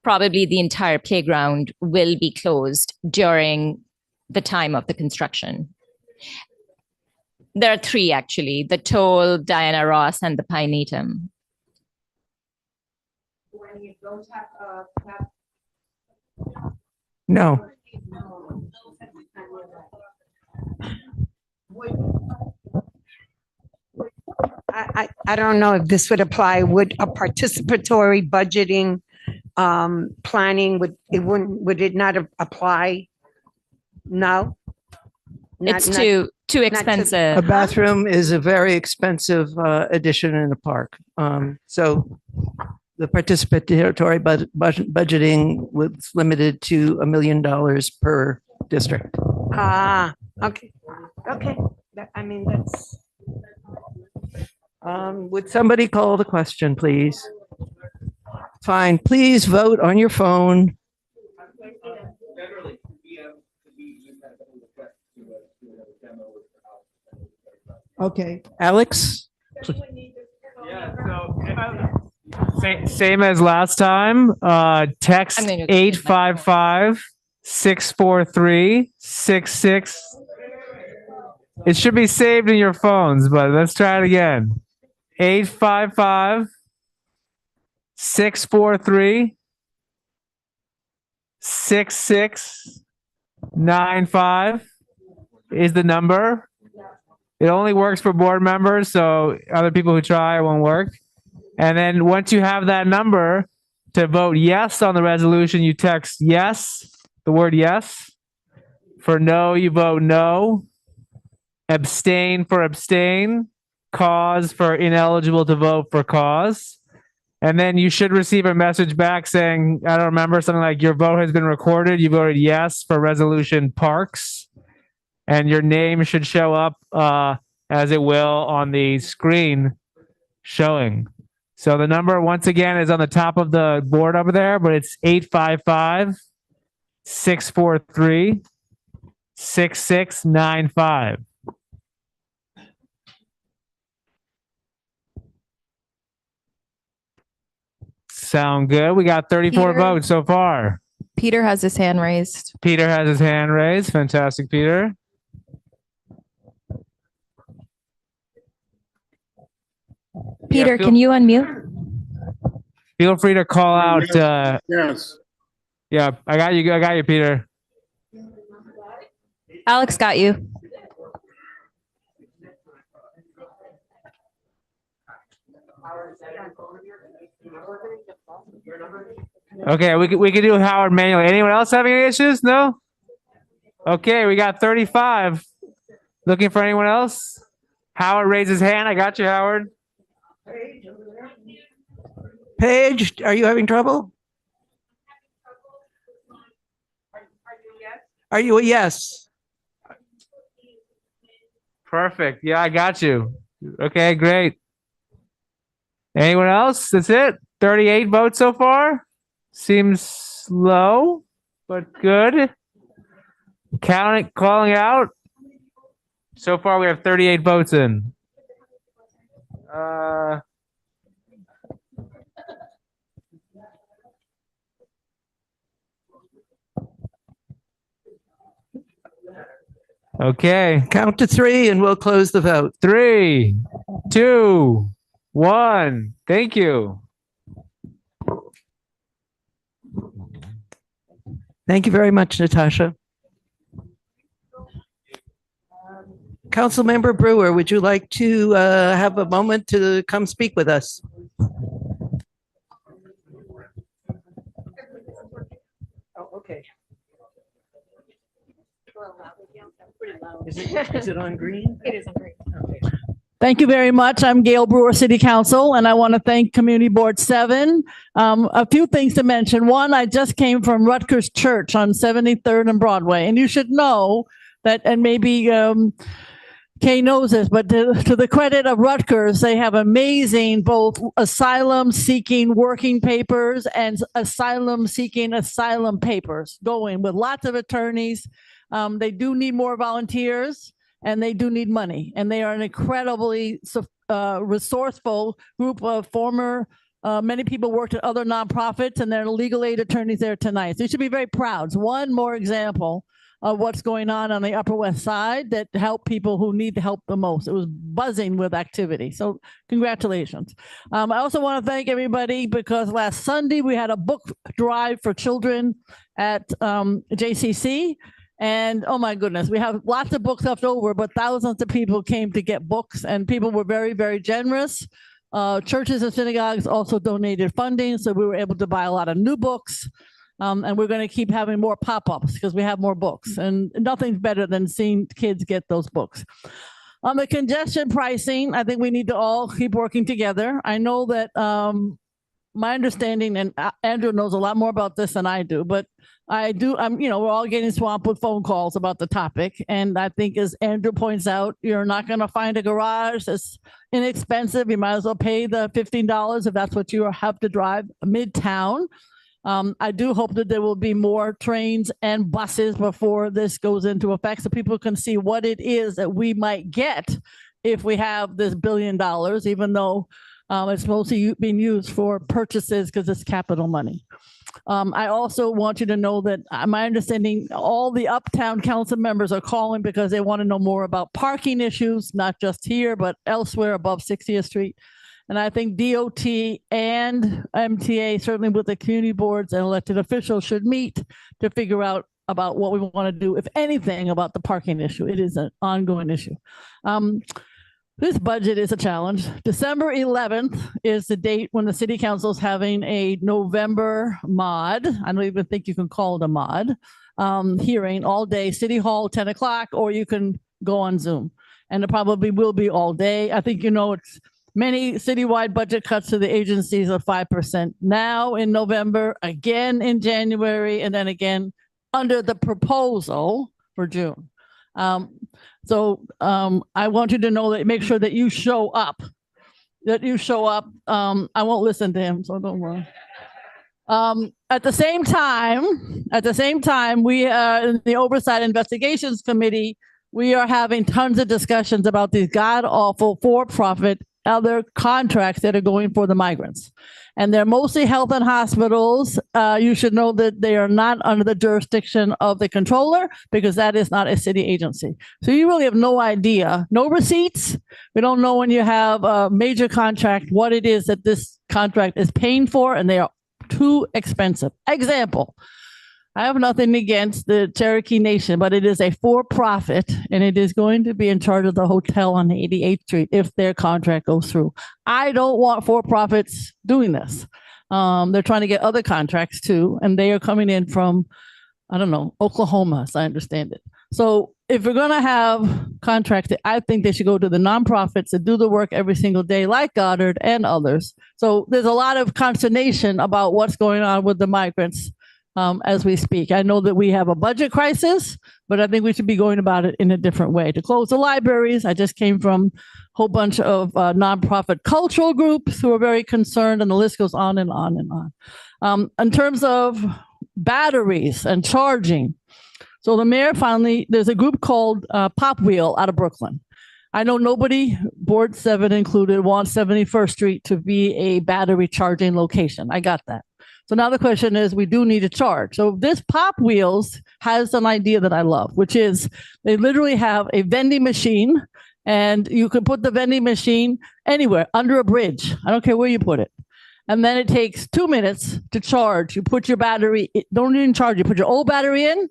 probably the entire playground will be closed during the time of the construction. There are three, actually: the Toll, Diana Ross, and the Pinetum. No. I don't know if this would apply. Would a participatory budgeting planning would it not apply? No. It's too expensive. A bathroom is a very expensive addition in a park. So the participatory budgeting was limited to $1 million per district. Okay. Okay. I mean, that's. Would somebody call the question, please? Fine. Please vote on your phone. Okay, Alex? Same as last time. Text 855-643-66. It should be saved in your phones, but let's try it again. 855-643-6695 is the number. It only works for board members, so other people who try it won't work. And then once you have that number, to vote yes on the resolution, you text yes, the word yes. For no, you vote no. Abstain for abstain. Cause for ineligible to vote for cause. And then you should receive a message back saying, I don't remember, something like your vote has been recorded. You voted yes for resolution Parks. And your name should show up as it will on the screen showing. So the number, once again, is on the top of the board over there, but it's 855-643-6695. Sound good? We got 34 Peter. votes so far. Peter has his hand raised. Peter has his hand raised. Fantastic, Peter. Peter, feel- can you unmute? Feel free to call out. Yes. Yeah, I got you. I got you, Peter. Alex got you. Okay, we can do Howard manually. Anyone else having any issues? No? Okay, we got 35. Looking for anyone else? Howard raised his hand. I got you, Howard. Paige, are you having trouble? Are you a yes? Perfect. Yeah, I got you. Okay, great. Anyone else? That's it? 38 votes so far? Seems low, but good. Calling out. So far, we have 38 votes in. Okay. Count to three and we'll close the vote. 3, 2, 1. Thank you. Thank you very much, Natasha. Councilmember Brewer, would you like to have a moment to come speak with us? Oh, okay. Is it on green? It is on green. Okay. Thank you very much. I'm Gail Brewer, City Council, and I want to thank Community Board 7. A few things to mention. One, I just came from Rutgers Church on 73rd and Broadway, and you should know that, and maybe Kay knows this, but to the credit of Rutgers, they have amazing both asylum-seeking working papers and asylum-seeking asylum papers going with lots of attorneys. They do need more volunteers. And they do need money. And they are an incredibly resourceful group of former, many people worked at other nonprofits, and they're legal aid attorneys there tonight. So you should be very proud. It's one more example of what's going on the Upper West Side that help people who need the help the most. It was buzzing with activity. So congratulations. I also want to thank everybody because last Sunday we had a book drive for children at JCC. And oh my goodness, we have lots of books left over, but thousands of people came to get books, and people were very, very generous. Churches and synagogues also donated funding, so we were able to buy a lot of new books. And we're going to keep having more pop-ups because we have more books, and nothing's better than seeing kids get those books. On the congestion pricing, I think we need to all keep working together. I know that my understanding, and Andrew knows a lot more about this than I do, but we're all getting swamped with phone calls about the topic. And I think, as Andrew points out, you're not going to find a garage that's inexpensive. You might as well pay the $15 if that's what you have to drive midtown. I do hope that there will be more trains and buses before this goes into effect so people can see what it is that we might get if we have this $1 billion, even though it's mostly being used for purchases because it's capital money. I also want you to know that my understanding, all the Uptown Council members are calling because they want to know more about parking issues, not just here, but elsewhere above 60th Street. And I think DOT and MTA, certainly with the community boards and elected officials, should meet to figure out about what we want to do, if anything, about the parking issue. It is an ongoing issue. This budget is a challenge. December 11th is the date when the city council is having a November mod. I don't even think you can call it a mod. Hearing all day, City Hall, 10 o'clock, or you can go on Zoom. And it probably will be all day. I think, it's many citywide budget cuts to the agencies of 5% now in November, again in January, and then again under the proposal for June. So I want you to know that make sure that you show up. I won't listen to him, so don't worry. At the same time, we in the Oversight Investigations Committee, we are having tons of discussions about these god awful for-profit other contracts that are going for the migrants. And they're mostly health and hospitals. You should know that they are not under the jurisdiction of the controller because that is not a city agency. So you really have no idea, no receipts. We don't know when you have a major contract, what it is that this contract is paying for, and they are too expensive. Example, I have nothing against the Cherokee Nation, but it is a for-profit, and it is going to be in charge of the hotel on 88th Street if their contract goes through. I don't want for-profits doing this. They're trying to get other contracts too, and they are coming in from, I don't know, Oklahoma, as I understand it. So if we're going to have contracts, I think they should go to the nonprofits that do the work every single day, like Goddard and others. So there's a lot of consternation about what's going on with the migrants as we speak. I know that we have a budget crisis, but I think we should be going about it in a different way. To close the libraries, I just came from a whole bunch of nonprofit cultural groups who are very concerned, and the list goes on and on and on. In terms of batteries and charging, so the mayor finally, there's a group called Pop Wheel out of Brooklyn. I know nobody, Board 7 included, wants 71st Street to be a battery charging location. I got that. So now the question is, we do need a charge. So this Pop Wheels has an idea that I love, which is they literally have a vending machine, and you can put the vending machine anywhere, under a bridge. I don't care where you put it. And then it takes 2 minutes to charge. You put your battery, don't even charge, you put your old battery in,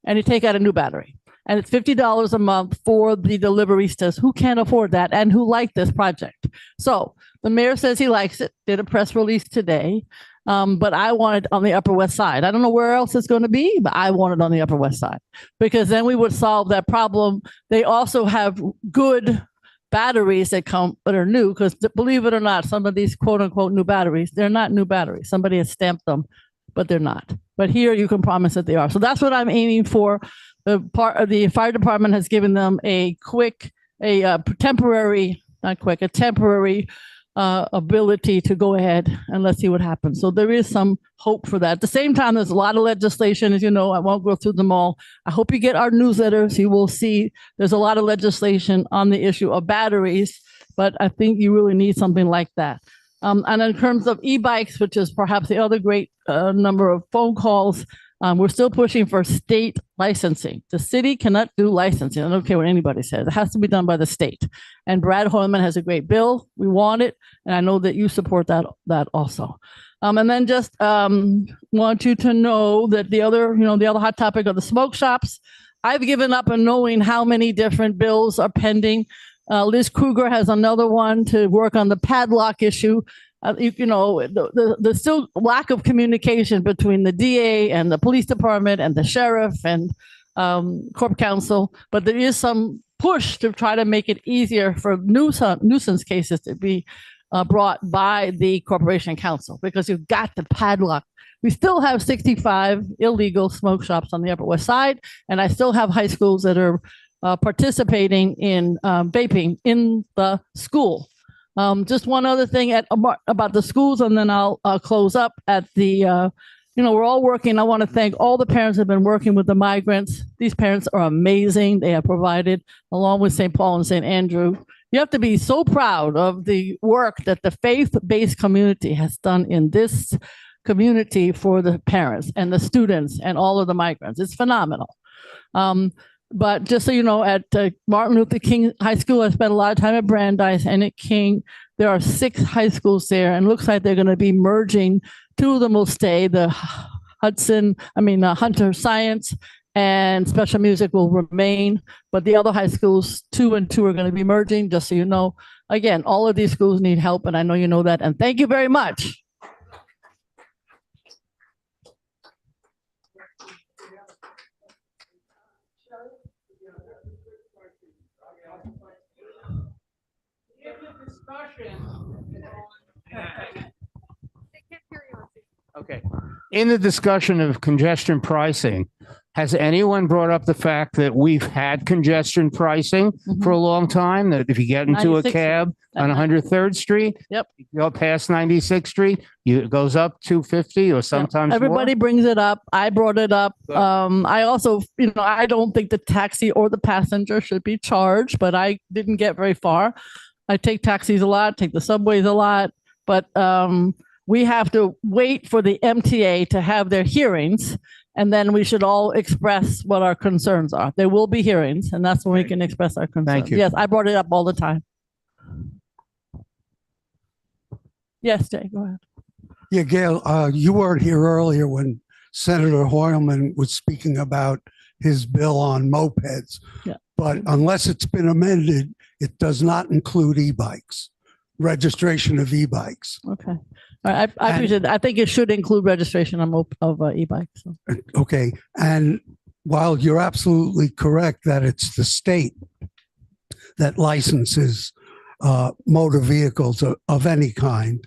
and you take out a new battery. And it's $50 a month for the deliveristas who can't afford that and who like this project. So the mayor says he likes it, did a press release today. But I want it on the Upper West Side. I don't know where else it's going to be, but I want it on the Upper West Side because then we would solve that problem. They also have good batteries that are new, because believe it or not, some of these quote unquote new batteries, they're not new batteries. Somebody has stamped them, but they're not. But here you can promise that they are. So that's what I'm aiming for. The fire department has given them a temporary ability to go ahead, and let's see what happens. So there is some hope for that. At the same time, there's a lot of legislation, as you know. I won't go through them all. I hope you get our newsletters. You will see there's a lot of legislation on the issue of batteries, but I think you really need something like that. And in terms of e-bikes, which is perhaps the other great number of phone calls, we're still pushing for state licensing. The city cannot do licensing. I don't care what anybody says. It has to be done by the state. And Brad Hoyman has a great bill. We want it. And I know that you support that also. And then just want you to know that the other hot topic of the smoke shops, I've given up on knowing how many different bills are pending. Liz Kruger has another one to work on the padlock issue. The still lack of communication between the DA and the police department and the sheriff and corp counsel, but there is some push to try to make it easier for nuisance cases to be brought by the corporation council, because you've got to padlock. We still have 65 illegal smoke shops on the Upper West Side, and I still have high schools that are participating in vaping in the school. Just one other thing about the schools, and then I'll close up at the, we're all working. I want to thank all the parents who have been working with the migrants. These parents are amazing. They have provided, along with St. Paul and St. Andrew. You have to be so proud of the work that the faith-based community has done in this community for the parents and the students and all of the migrants. It's phenomenal. But just so you know, at Martin Luther King High School, I spent a lot of time at Brandeis and at King. There are 6 high schools there, and it looks like they're going to be merging. 2 of them will stay, the Hunter Science and special music will remain, but the other high schools, 2 and 2 are going to be merging, just so you know. Again, all of these schools need help, and I know you know that, and thank you very much. Okay. In the discussion of congestion pricing, has anyone brought up the fact that we've had congestion pricing for a long time? That if you get into a 96th cab on 103rd Street, Yep. you go past 96th Street, it goes up 250 or sometimes Everybody more? brings it up. I brought it up. I also, I don't think the taxi or the passenger should be charged, but I didn't get very far. I take taxis a lot, take the subways a lot, but we have to wait for the MTA to have their hearings, and then we should all express what our concerns are. There will be hearings, and that's when we can express our concerns. Thank you. Yes, I brought it up all the time. Yes, Jay, go ahead. Yeah, Gail, you weren't here earlier when Senator Hoylman was speaking about his bill on mopeds. Yeah. But unless it's been amended, it does not include e-bikes, registration of e-bikes. Okay. All right, I appreciate that. I think it should include registration of e-bikes. So. Okay. And while you're absolutely correct that it's the state that licenses motor vehicles of any kind,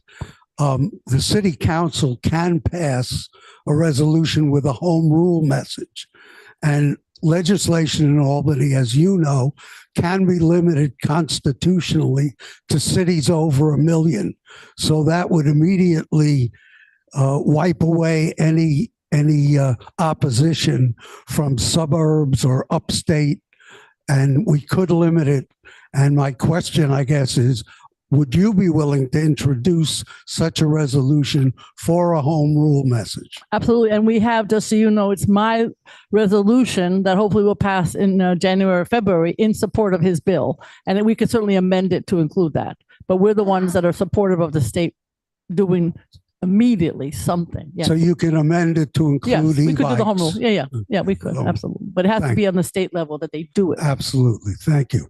the city council can pass a resolution with a home rule message. And legislation in Albany, as you know, can be limited constitutionally to cities over 1 million. So that would immediately wipe away any opposition from suburbs or upstate, and we could limit it. And my question, I guess, is, would you be willing to introduce such a resolution for a home rule message? Absolutely. And we have, just so you know, it's my resolution that hopefully will pass in January or February in support of his bill. And then we could certainly amend it to include that. But we're the ones that are supportive of the state doing immediately something. Yes. So you can amend it to include Yes, we e-bikes? could do the home rule. Yeah, we could. Oh, Absolutely. But it has to thank be on the state level that they do it. Absolutely. Thank you.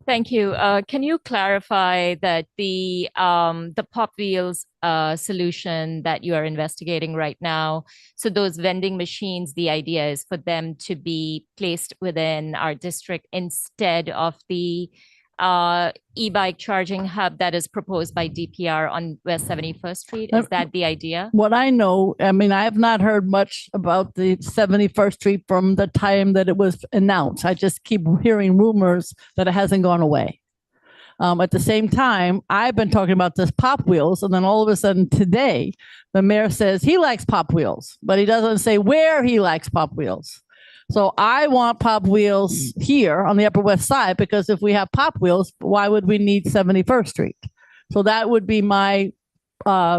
Thank you. Can you clarify that the Pop Wheels solution that you are investigating right now, so those vending machines, the idea is for them to be placed within our district instead of the e-bike charging hub that is proposed by DPR on West 71st Street? Is that the idea? What I know, I mean, I have not heard much about the 71st Street from the time that it was announced. I just keep hearing rumors that it hasn't gone away. At the same time, I've been talking about this Pop Wheels, and then all of a sudden today, the mayor says he likes Pop Wheels, but he doesn't say where he likes Pop Wheels. So I want Pop Wheels here on the Upper West Side, because if we have Pop Wheels, why would we need 71st Street? So that would be my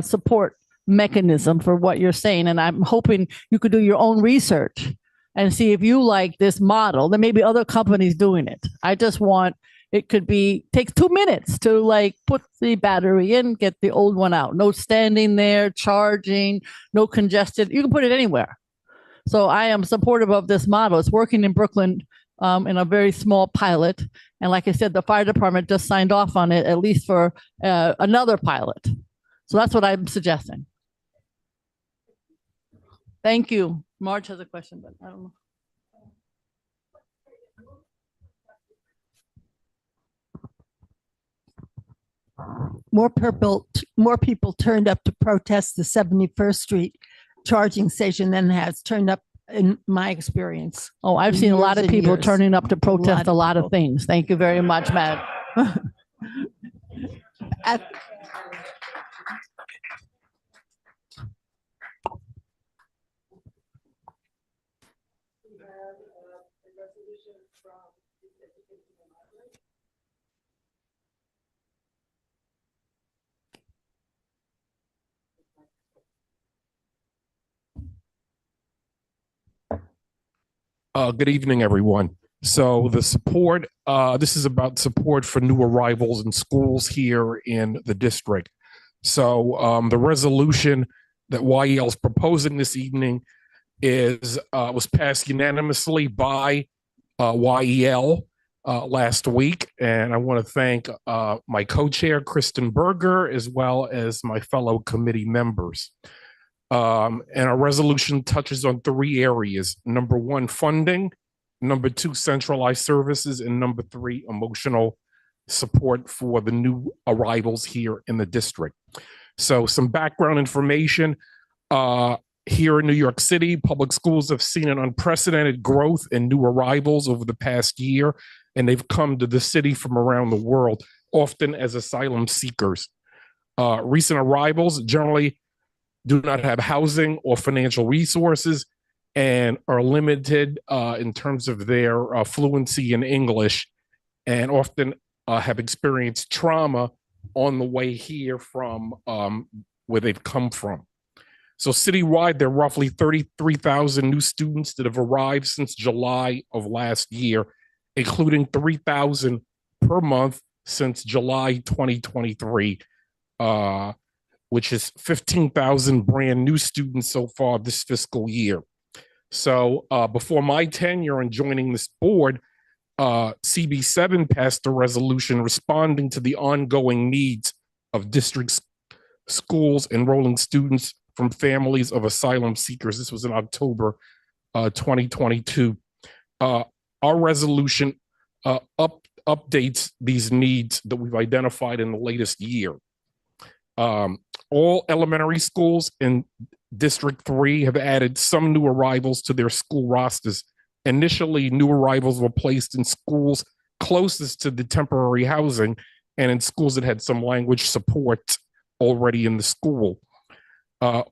support mechanism for what you're saying. And I'm hoping you could do your own research and see if you like this model. There may be other companies doing it. I just want, it could be, takes 2 minutes to like put the battery in, get the old one out. No standing there, charging, no congested. You can put it anywhere. So I am supportive of this model. It's working in Brooklyn in a very small pilot. And like I said, the fire department just signed off on it, at least for another pilot. So that's what I'm suggesting. Thank you. Marge has a question, but I don't know. More people turned up to protest the 71st Street charging station than has turned up in my experience. Oh, I've seen a lot of people turning up to protest a lot of things. Thank you very much, Madge. Good evening, everyone. So the support, this is about support for new arrivals in schools here in the district. So the resolution that YEL is proposing this evening was passed unanimously by YEL last week, and I want to thank my co-chair Kristen Berger as well as my fellow committee members. And our resolution touches on 3 areas: number 1, funding; number 2, centralized services; and number 3, emotional support for the new arrivals here in the district. So some background information. Here in New York City, public schools have seen an unprecedented growth in new arrivals over the past year, and they've come to the city from around the world, often as asylum seekers. Recent arrivals generally do not have housing or financial resources and are limited in terms of their fluency in English, and often have experienced trauma on the way here from where they've come from. So citywide, there are roughly 33,000 new students that have arrived since July of last year, including 3,000 per month since July 2023, which is 15,000 brand new students so far this fiscal year. So before my tenure and joining this board, CB7 passed a resolution responding to the ongoing needs of district schools enrolling students from families of asylum seekers. This was in October 2022. Our resolution updates these needs that we've identified in the latest year. All elementary schools in District 3 have added some new arrivals to their school rosters. Initially, new arrivals were placed in schools closest to the temporary housing and in schools that had some language support already in the school.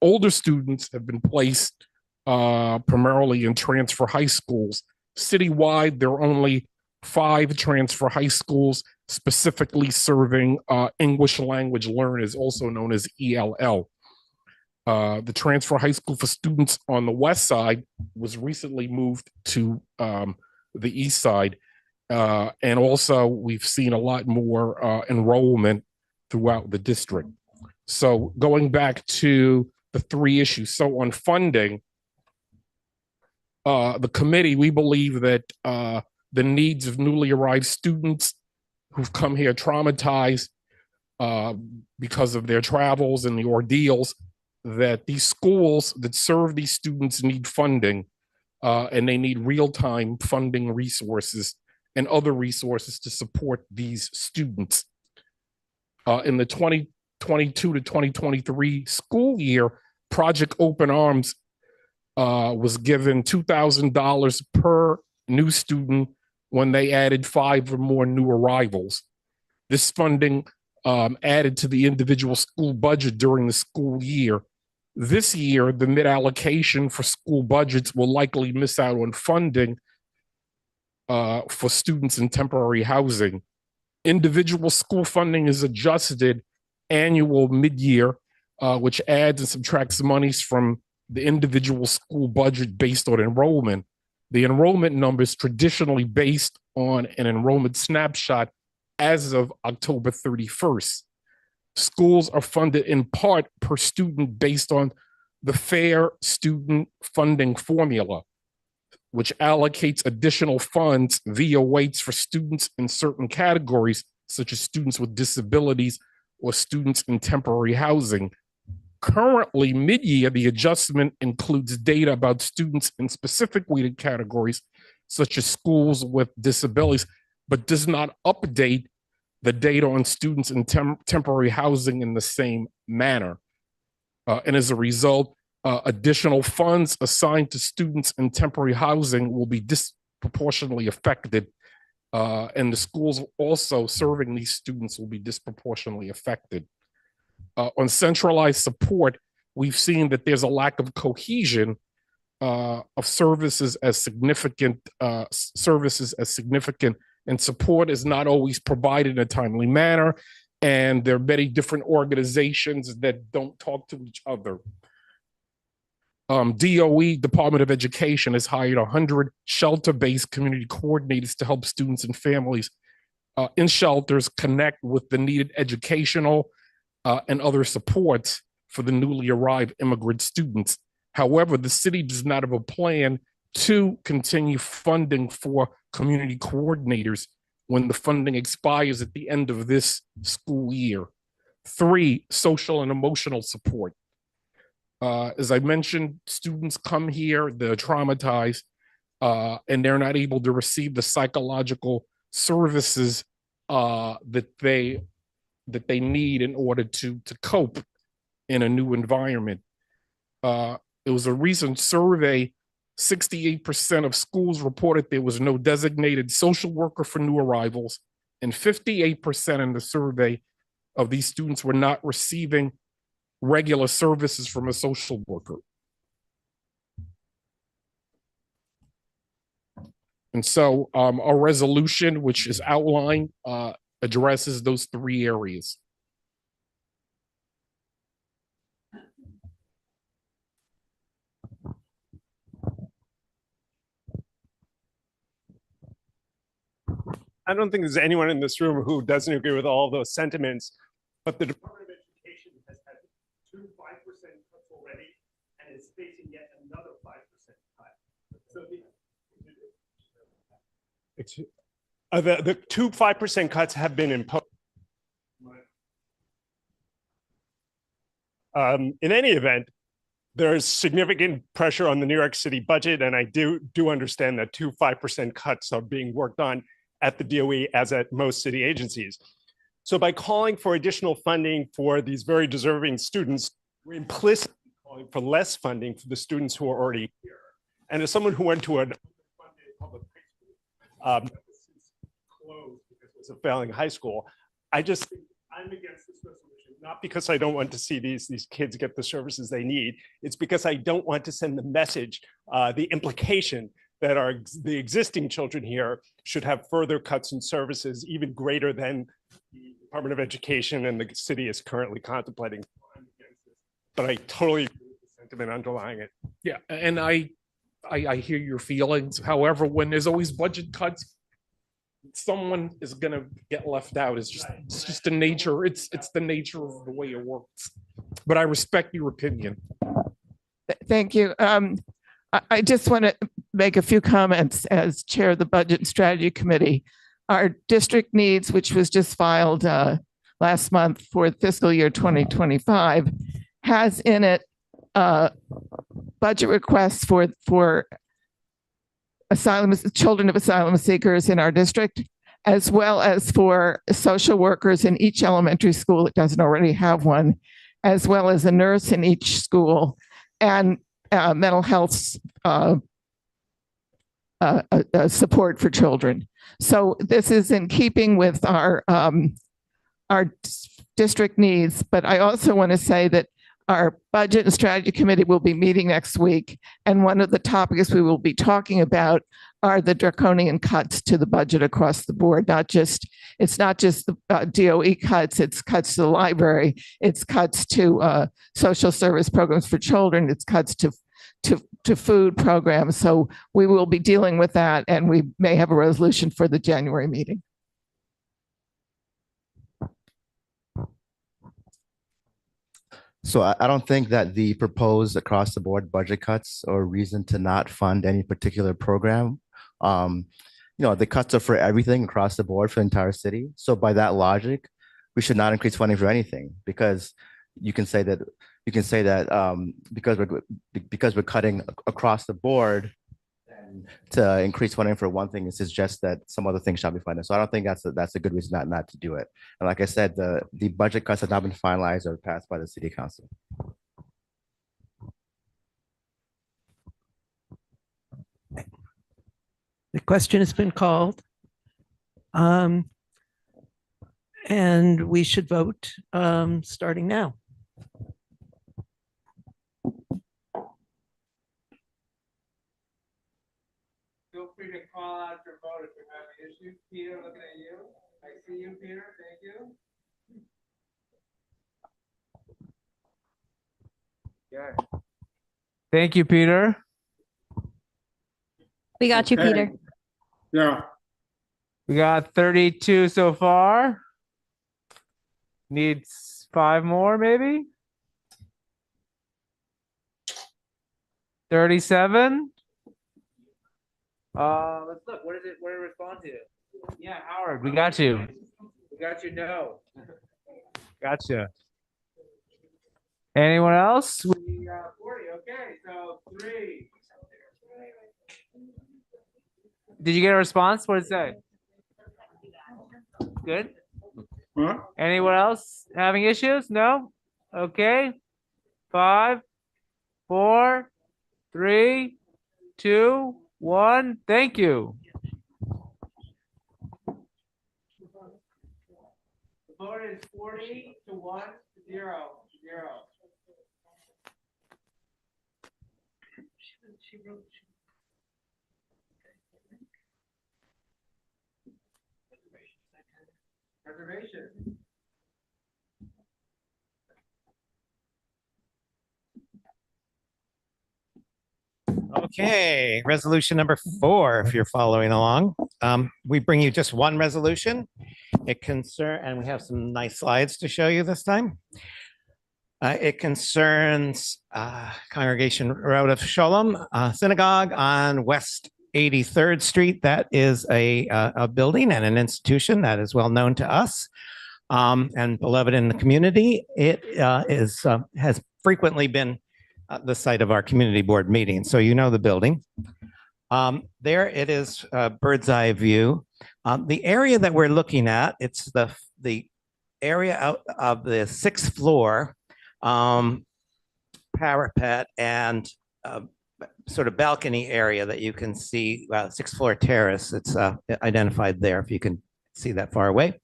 Older students have been placed primarily in transfer high schools. Citywide, there are only 5 transfer high schools specifically serving English language learners, also known as ELL. The transfer high school for students on the west side was recently moved to the east side. And also, we've seen a lot more enrollment throughout the district. So going back to the 3 issues. So on funding, the committee, we believe that the needs of newly arrived students who've come here traumatized because of their travels and the ordeals, that these schools that serve these students need funding, and they need real-time funding resources and other resources to support these students. In the 2022 to 2023 school year, Project Open Arms was given $2,000 per new student when they added 5 or more new arrivals. This funding added to the individual school budget during the school year. This year, the mid-allocation for school budgets will likely miss out on funding for students in temporary housing. Individual school funding is adjusted annual mid-year, which adds and subtracts monies from the individual school budget based on enrollment. The enrollment number is traditionally based on an enrollment snapshot as of October 31st. Schools are funded in part per student based on the Fair Student Funding Formula, which allocates additional funds via weights for students in certain categories, such as students with disabilities or students in temporary housing. Currently, mid-year, the adjustment includes data about students in specific weighted categories, such as schools with disabilities, but does not update the data on students in temporary housing in the same manner. And as a result, additional funds assigned to students in temporary housing will be disproportionately affected. And the schools also serving these students will be disproportionately affected. On centralized support, we've seen that there's a lack of cohesion of services as significant, and support is not always provided in a timely manner. And there are many different organizations that don't talk to each other. DOE, Department of Education, has hired 100 shelter-based community coordinators to help students and families in shelters connect with the needed educational and other supports for the newly arrived immigrant students. However, the city does not have a plan to continue funding for community coordinators when the funding expires at the end of this school year. 3, social and emotional support. As I mentioned, students come here, they're traumatized, and they're not able to receive the psychological services that they need in order to cope in a new environment. It was a recent survey, 68% of schools reported there was no designated social worker for new arrivals, and 58% in the survey of these students were not receiving regular services from a social worker. And so our resolution, which is outlined, addresses those 3 areas. I don't think there's anyone in this room who doesn't agree with all of those sentiments, but the Department of Education has had 2 5% cuts already and is facing yet another 5% cut. So the 2 5% cuts have been imposed. In any event, there's significant pressure on the New York City budget, and I do understand that 2 5% cuts are being worked on at the DOE as at most city agencies. So by calling for additional funding for these very deserving students, we're implicitly calling for less funding for the students who are already here. And as someone who went to an underfunded public high school, closed because it was a failing high school, I'm against this resolution, not because I don't want to see these kids get the services they need. It's because I don't want to send the message, the implication that the existing children here should have further cuts in services even greater than the Department of Education and the city is currently contemplating. But I totally agree with the sentiment underlying it. Yeah, and I hear your feelings. However, when there's always budget cuts, someone is gonna get left out. It's just the nature. It's the nature of the way it works. But I respect your opinion. Thank you. I just want to make a few comments as chair of the Budget and Strategy Committee. Our district needs, which was just filed last month for fiscal year 2025, has in it budget requests for children of asylum seekers in our district, as well as for social workers in each elementary school that doesn't already have one, as well as a nurse in each school, and mental health support for children. So this is in keeping with our district needs, but I also want to say that our Budget and Strategy Committee will be meeting next week, and one of the topics we will be talking about are the draconian cuts to the budget across the board. It's not just the DOE cuts, it's cuts to the library, it's cuts to social service programs for children, it's cuts to food programs. So we will be dealing with that, and we may have a resolution for the January meeting. So I don't think that the proposed across the board budget cuts are a reason to not fund any particular program. The cuts are for everything across the board for the entire city. So by that logic, we should not increase funding for anything, because you can say that because we're cutting across the board, to increase funding for one thing, it suggests that some other things shall be funded. So I don't think that's a good reason not to do it. And like I said, the budget cuts have not been finalized or passed by the city council. The question has been called. And we should vote starting now. Feel free to call out your vote if you have an issue. Peter, looking at you. I see you, Peter. Thank you. Yeah. Thank you, Peter. We got you, Peter. Yeah. We got 32 so far. Needs 5 more, maybe? 37? Let's look. What is it? What did it respond to? Yeah, Howard, we got you. We got you. No. Gotcha. Anyone else? We got 40. Okay, so 3. Did you get a response? What did it say? Good. Anyone else having issues? No? Okay. 5, 4, 3, 2, 1. Thank you. The vote is 40 to 1 to 0. Reservation. Okay, resolution number 4, if you're following along. We bring you just one resolution. And we have some nice slides to show you this time. It concerns Congregation Road of Shalom Synagogue on West 83rd Street. That is a building and an institution that is well known to us and beloved in the community. It has frequently been the site of our community board meetings, so you know the building. There it is, bird's eye view. The area that we're looking at, it's the area out of the 6th floor parapet and sort of balcony area that you can see, 6th floor terrace. It's identified there if you can see that far away.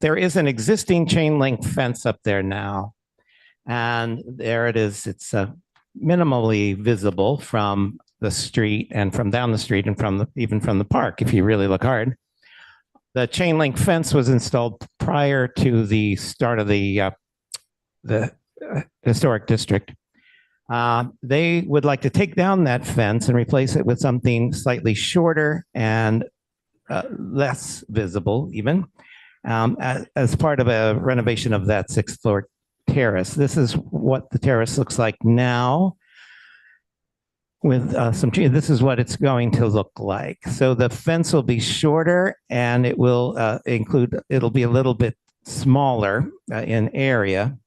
There is an existing chain link fence up there now. And there it is. It's minimally visible from the street and from down the street and even from the park, if you really look hard. The chain link fence was installed prior to the start of the historic district. They would like to take down that fence and replace it with something slightly shorter and less visible even as part of a renovation of that 6th floor terrace. This is what the terrace looks like now with some trees. This is what it's going to look like. So the fence will be shorter and it will it'll be a little bit smaller in area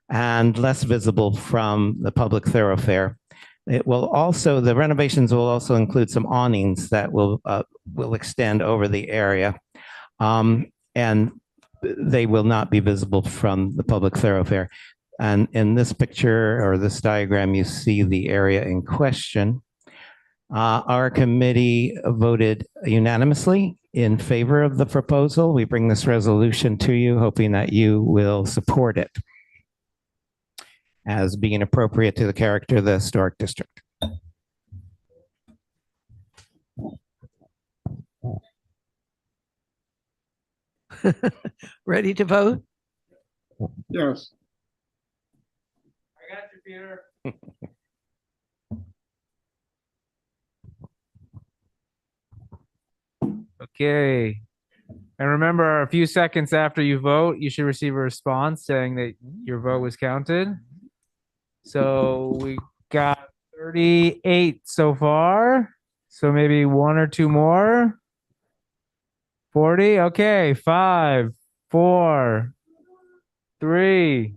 and less visible from the public thoroughfare. It will also, the renovations will also include some awnings that will extend over the area. And they will not be visible from the public thoroughfare. And in this picture or this diagram, you see the area in question. Our committee voted unanimously in favor of the proposal. We bring this resolution to you, hoping that you will support it as being appropriate to the character of the historic district. Ready to vote? Yes. I got you, Peter. Okay. And remember, a few seconds after you vote, you should receive a response saying that your vote was counted. So we got 38 so far. So maybe 1 or 2 more. 40. Okay. 5, 4, 3,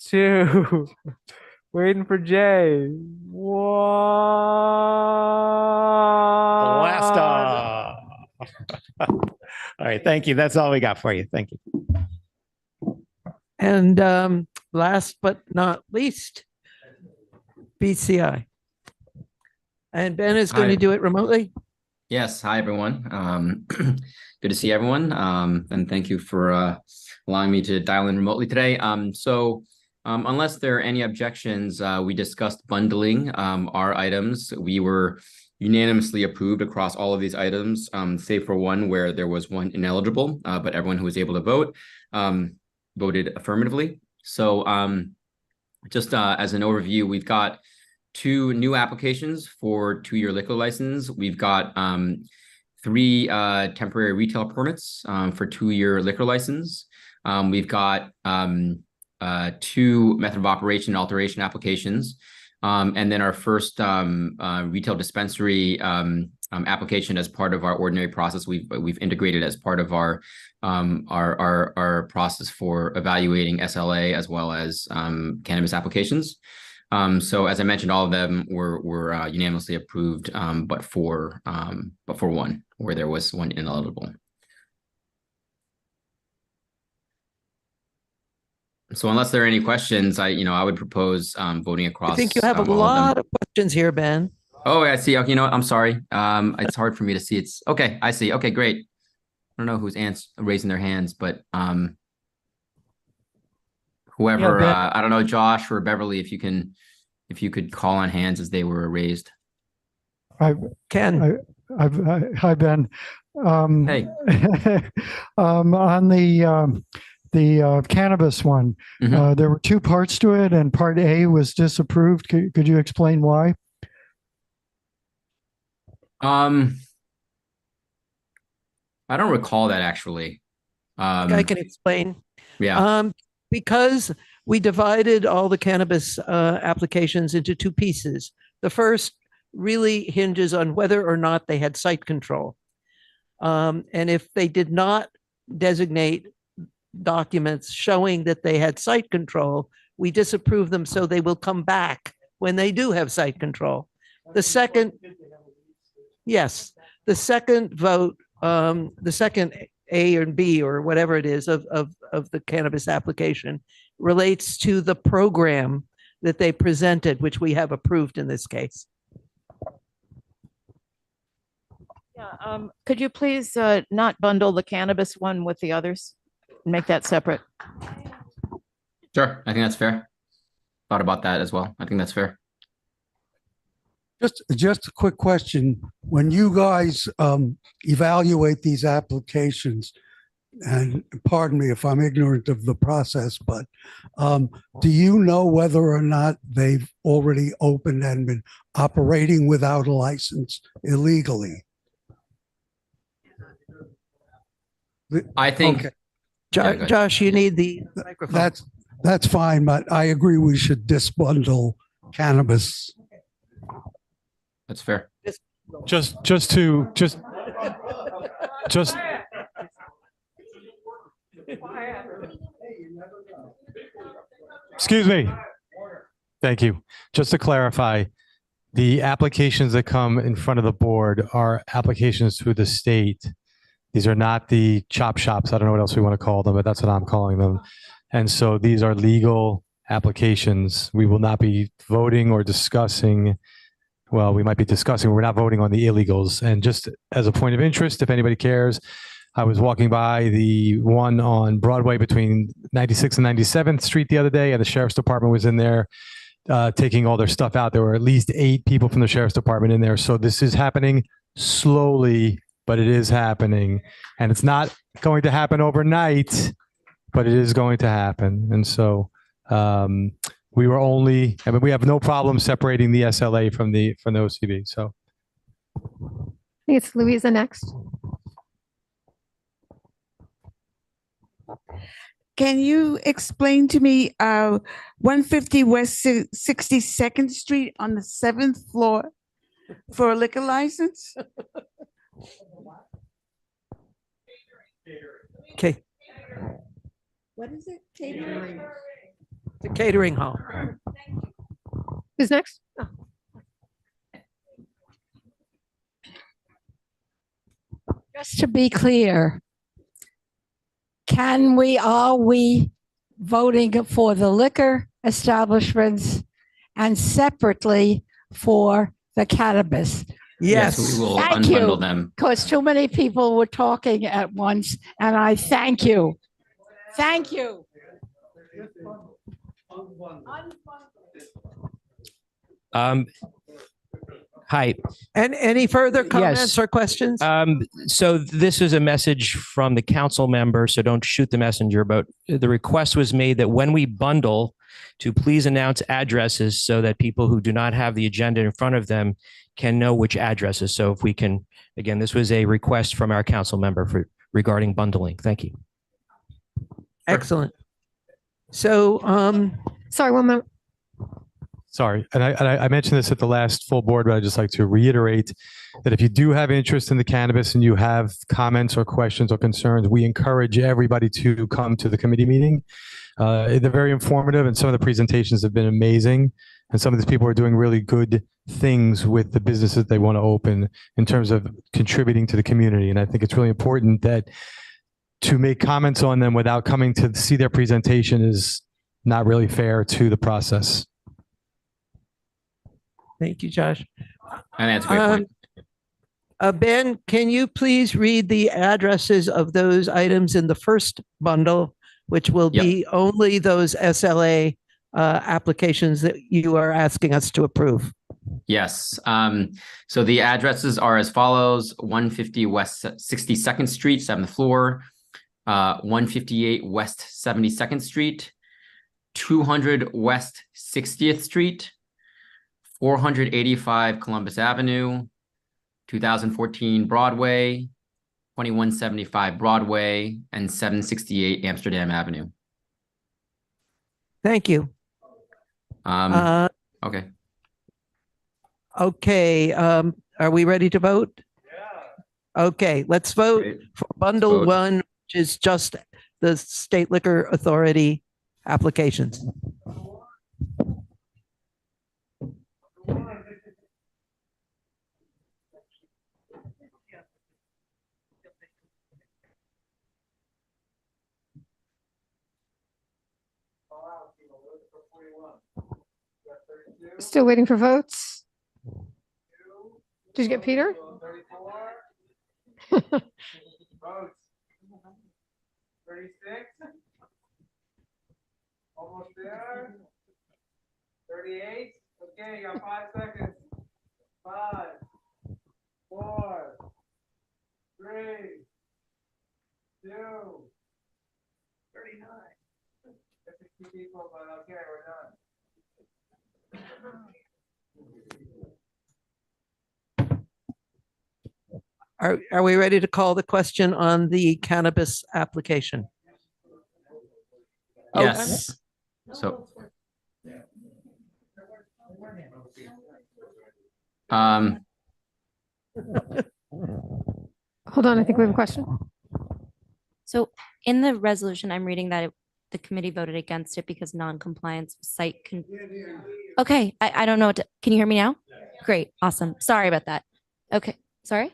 2. Waiting for Jay. 1. Blast off. All right. Thank you. That's all we got for you. Thank you. And last but not least, BCI. And Ben is going to do it remotely. Yes. Hi, everyone. Good to see everyone. And thank you for allowing me to dial in remotely today. Unless there are any objections, we discussed bundling our items. We were unanimously approved across all of these items, save for one where there was one ineligible, but everyone who was able to vote voted affirmatively. So just as an overview, we've got 2 new applications for 2-year liquor license. We've got 3 temporary retail permits for 2-year liquor license. We've got 2 method of operation alteration applications. And then our first retail dispensary application as part of our ordinary process. We've integrated as part of our process for evaluating SLA as well as cannabis applications. So as I mentioned, all of them were unanimously approved, but for one where there was one ineligible. So unless there are any questions, I would propose voting across. I think you have a all of them. lot of questions here, Ben. Oh, I see. Okay, you know what? I'm sorry. It's hard for me to see. It's okay. I see. Okay, great. I don't know who's raising their hands, but whoever, I don't know, Josh or Beverly, if you could call on hands as they were raised. Ken. Hi, Ben. Hey. On the cannabis one, there were 2 parts to it, and part A was disapproved. Could you explain why? I don't recall that actually. I can explain. Yeah. Because we divided all the cannabis applications into 2 pieces. The first really hinges on whether or not they had site control. And if they did not designate documents showing that they had site control, we disapprove them, so they will come back when they do have site control. The second, yes, the second vote, the second A or B or whatever it is of the cannabis application relates to the program that they presented, which we have approved in this case. Yeah, could you please not bundle the cannabis one with the others? Make that separate. Sure. I think that's fair. Thought about that as well. I think that's fair. Just a quick question. When you guys evaluate these applications, and pardon me if I'm ignorant of the process, but do you know whether or not they've already opened and been operating without a license illegally? I think. Okay. Josh, you need the microphone. That's fine, but I agree we should disbundle cannabis. That's fair. Just excuse me. Thank you. Just to clarify, the applications that come in front of the board are applications through the state. These are not the chop shops. I don't know what else we want to call them, but that's what I'm calling them. And so these are legal applications. We will not be voting or discussing. Well, we might be discussing. We're not voting on the illegals. And just as a point of interest, if anybody cares, I was walking by the one on Broadway between 96th and 97th Street the other day, and the sheriff's department was in there taking all their stuff out. There were at least 8 people from the sheriff's department in there. So this is happening slowly, but it is happening. And it's not going to happen overnight, but it is going to happen. And so we have no problem separating the SLA from the OCB. So I think it's Louisa next. Can you explain to me 150 West 62nd Street on the 7th floor for a liquor license? Okay. What is it? Catering. The catering hall. Who's next? Oh. Just to be clear, are we voting for the liquor establishments and separately for the cannabis? Yes. We will Thank unbundle you, them. because too many people were talking at once, and I thank you. Thank you. Hi. And any further comments Yes. or questions? So this is a message from the council member, so don't shoot the messenger, but the request was made that when we bundle, to please announce addresses so that people who do not have the agenda in front of them can know which addresses. So if we can, again, this was a request from our council member regarding bundling. Thank you. Excellent. So, Sorry, one moment. Sorry, and I mentioned this at the last full board, but I'd just like to reiterate that if you do have interest in the cannabis and you have comments or questions or concerns, we encourage everybody to come to the committee meeting. They're very informative, and some of the presentations have been amazing. And some of these people are doing really good things with the businesses they want to open in terms of contributing to the community. And I think it's really important that to make comments on them without coming to see their presentation is not really fair to the process. thank you, Josh. And that's a great point. Ben, can you please read the addresses of those items in the first bundle, which will be only those SLA applications that you are asking us to approve? Yes. So the addresses are as follows: 150 West 62nd Street, 7th floor, 158 West 72nd Street, 200 West 60th Street, 485 Columbus Avenue, 2014 Broadway, 2175 Broadway, and 768 Amsterdam Avenue. Thank you. Okay. Okay, are we ready to vote? Yeah. Okay, let's vote for bundle one, which is just the State Liquor Authority applications. Still waiting for votes. Did you get Peter? Votes. 36. Almost there. 38. Okay, you got 5 seconds. 5, 4, 3, 2, 39. 50 people, but okay, we're done. Are we ready to call the question on the cannabis application? Yes. So, Hold on, I think we have a question. So in the resolution, I'm reading that the committee voted against it because non-compliance with site can. Okay, I don't know what to, can you hear me now? Great, awesome. Sorry about that. Okay, sorry.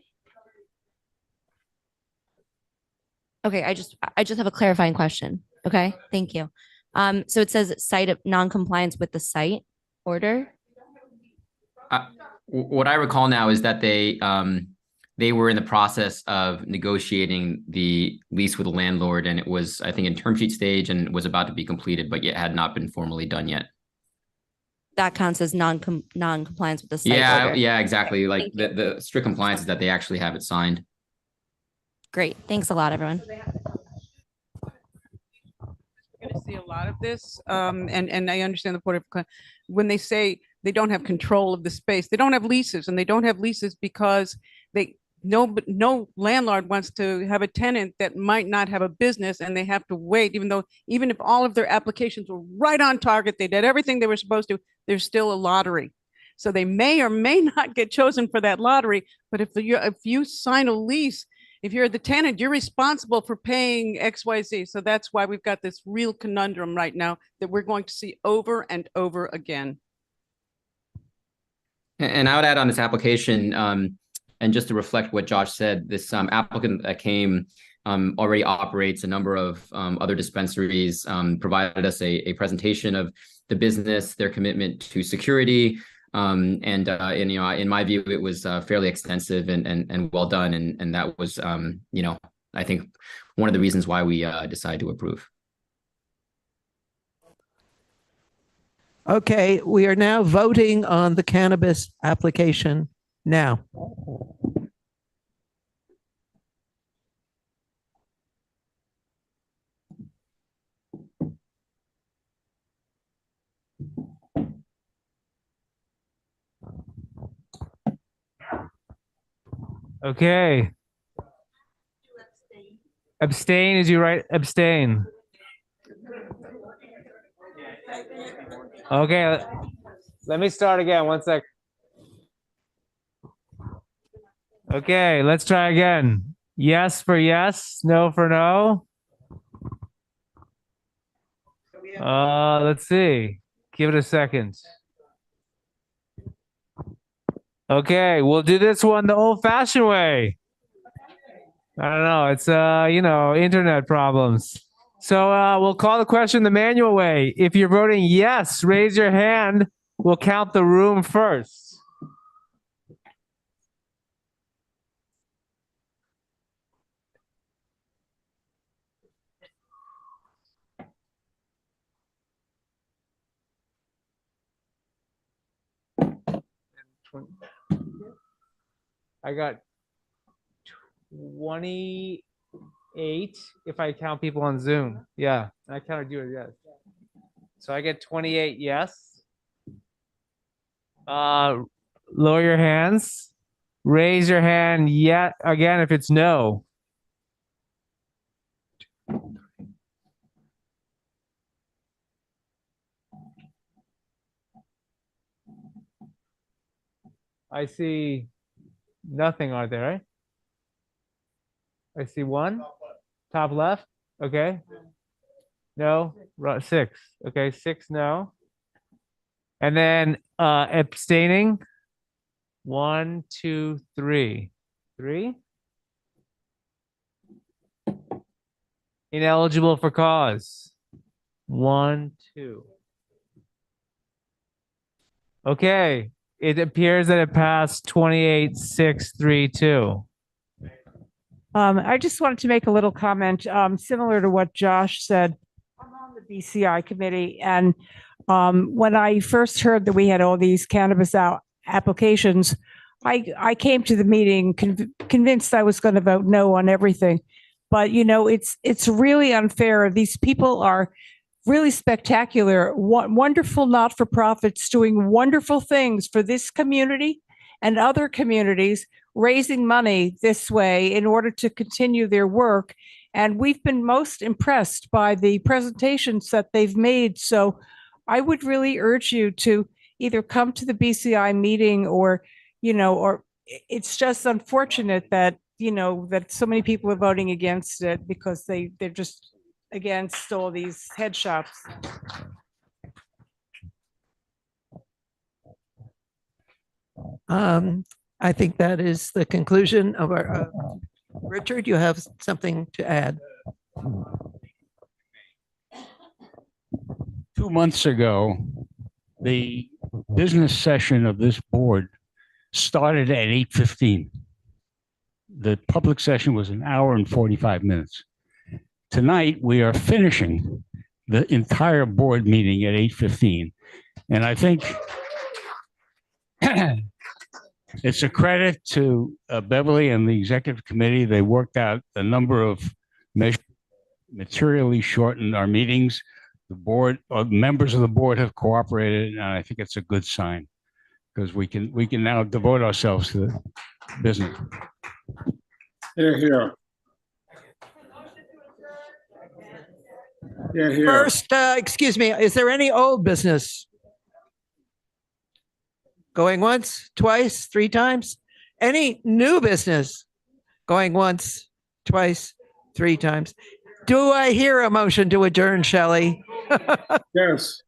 Okay, I just have a clarifying question. Okay, thank you. So it says site of non-compliance with the site order. what I recall now is that they were in the process of negotiating the lease with the landlord, and it was, I think, in term sheet stage and was about to be completed, but yet had not been formally done yet. That counts as non-compliance with the site Yeah, order. yeah, exactly. Like the strict compliance is that they actually have it signed. Great. Thanks a lot, everyone. Going to see a lot of this, and I understand the point of when they say they don't have control of the space, they don't have leases, and they don't have leases because no landlord wants to have a tenant that might not have a business, and they have to wait, even if all of their applications were right on target, they did everything they were supposed to, there's still a lottery. So they may or may not get chosen for that lottery, but if you sign a lease, if you're the tenant, you're responsible for paying XYZ. So that's why we've got this real conundrum right now that we're going to see over and over again. And I would add on this application, and just to reflect what Josh said, this applicant that came already operates a number of other dispensaries, provided us a presentation of the business, their commitment to security, and in my view, it was fairly extensive and well done, and that was I think one of the reasons why we decided to approve. Okay, we are now voting on the cannabis application now. Okay. Abstain, is you right? Abstain. Okay, let me start again. 1 sec. Okay, let's try again. Yes for yes, no for no. Let's see. Give it a second. Okay, we'll do this one the old-fashioned way. I don't know. It's internet problems. So we'll call the question the manual way. If you're voting yes, raise your hand. We'll count the room first. I got 28 if I count people on Zoom. Yeah, I counted you as yes. So I get 28 yes. Lower your hands. Raise your hand yet again if it's no. I see nothing out there, right? I see one. Top left. Okay. No. 6. Okay. 6, no. And then abstaining. 1, 2, 3. 3. Ineligible for cause. 1, 2. Okay. It appears that it passed 28-6-3-2. I just wanted to make a little comment, similar to what Josh said. I'm on the BCI committee, and when I first heard that we had all these cannabis applications, I came to the meeting convinced I was going to vote no on everything. But it's really unfair. These people are really spectacular, wonderful not-for-profits doing wonderful things for this community and other communities, raising money this way in order to continue their work. And we've been most impressed by the presentations that they've made. So I would really urge you to either come to the BCI meeting or it's just unfortunate that, that so many people are voting against it because they're just against all these head shops. I think that is the conclusion of our, Richard, you have something to add? 2 months ago, the business session of this board started at 8:15. The public session was 1 hour and 45 minutes. Tonight, we are finishing the entire board meeting at 8:15. And I think it's a credit to Beverly and the executive committee. They worked out a number of measures, materially shortened our meetings. The board, members of the board have cooperated, and I think it's a good sign because we can now devote ourselves to the business. Here, here. Yeah, here. First, excuse me, is there any old business? Going once, twice, 3 times? Any new business? Going once, twice, 3 times? Do I hear a motion to adjourn, Shelley? Yes.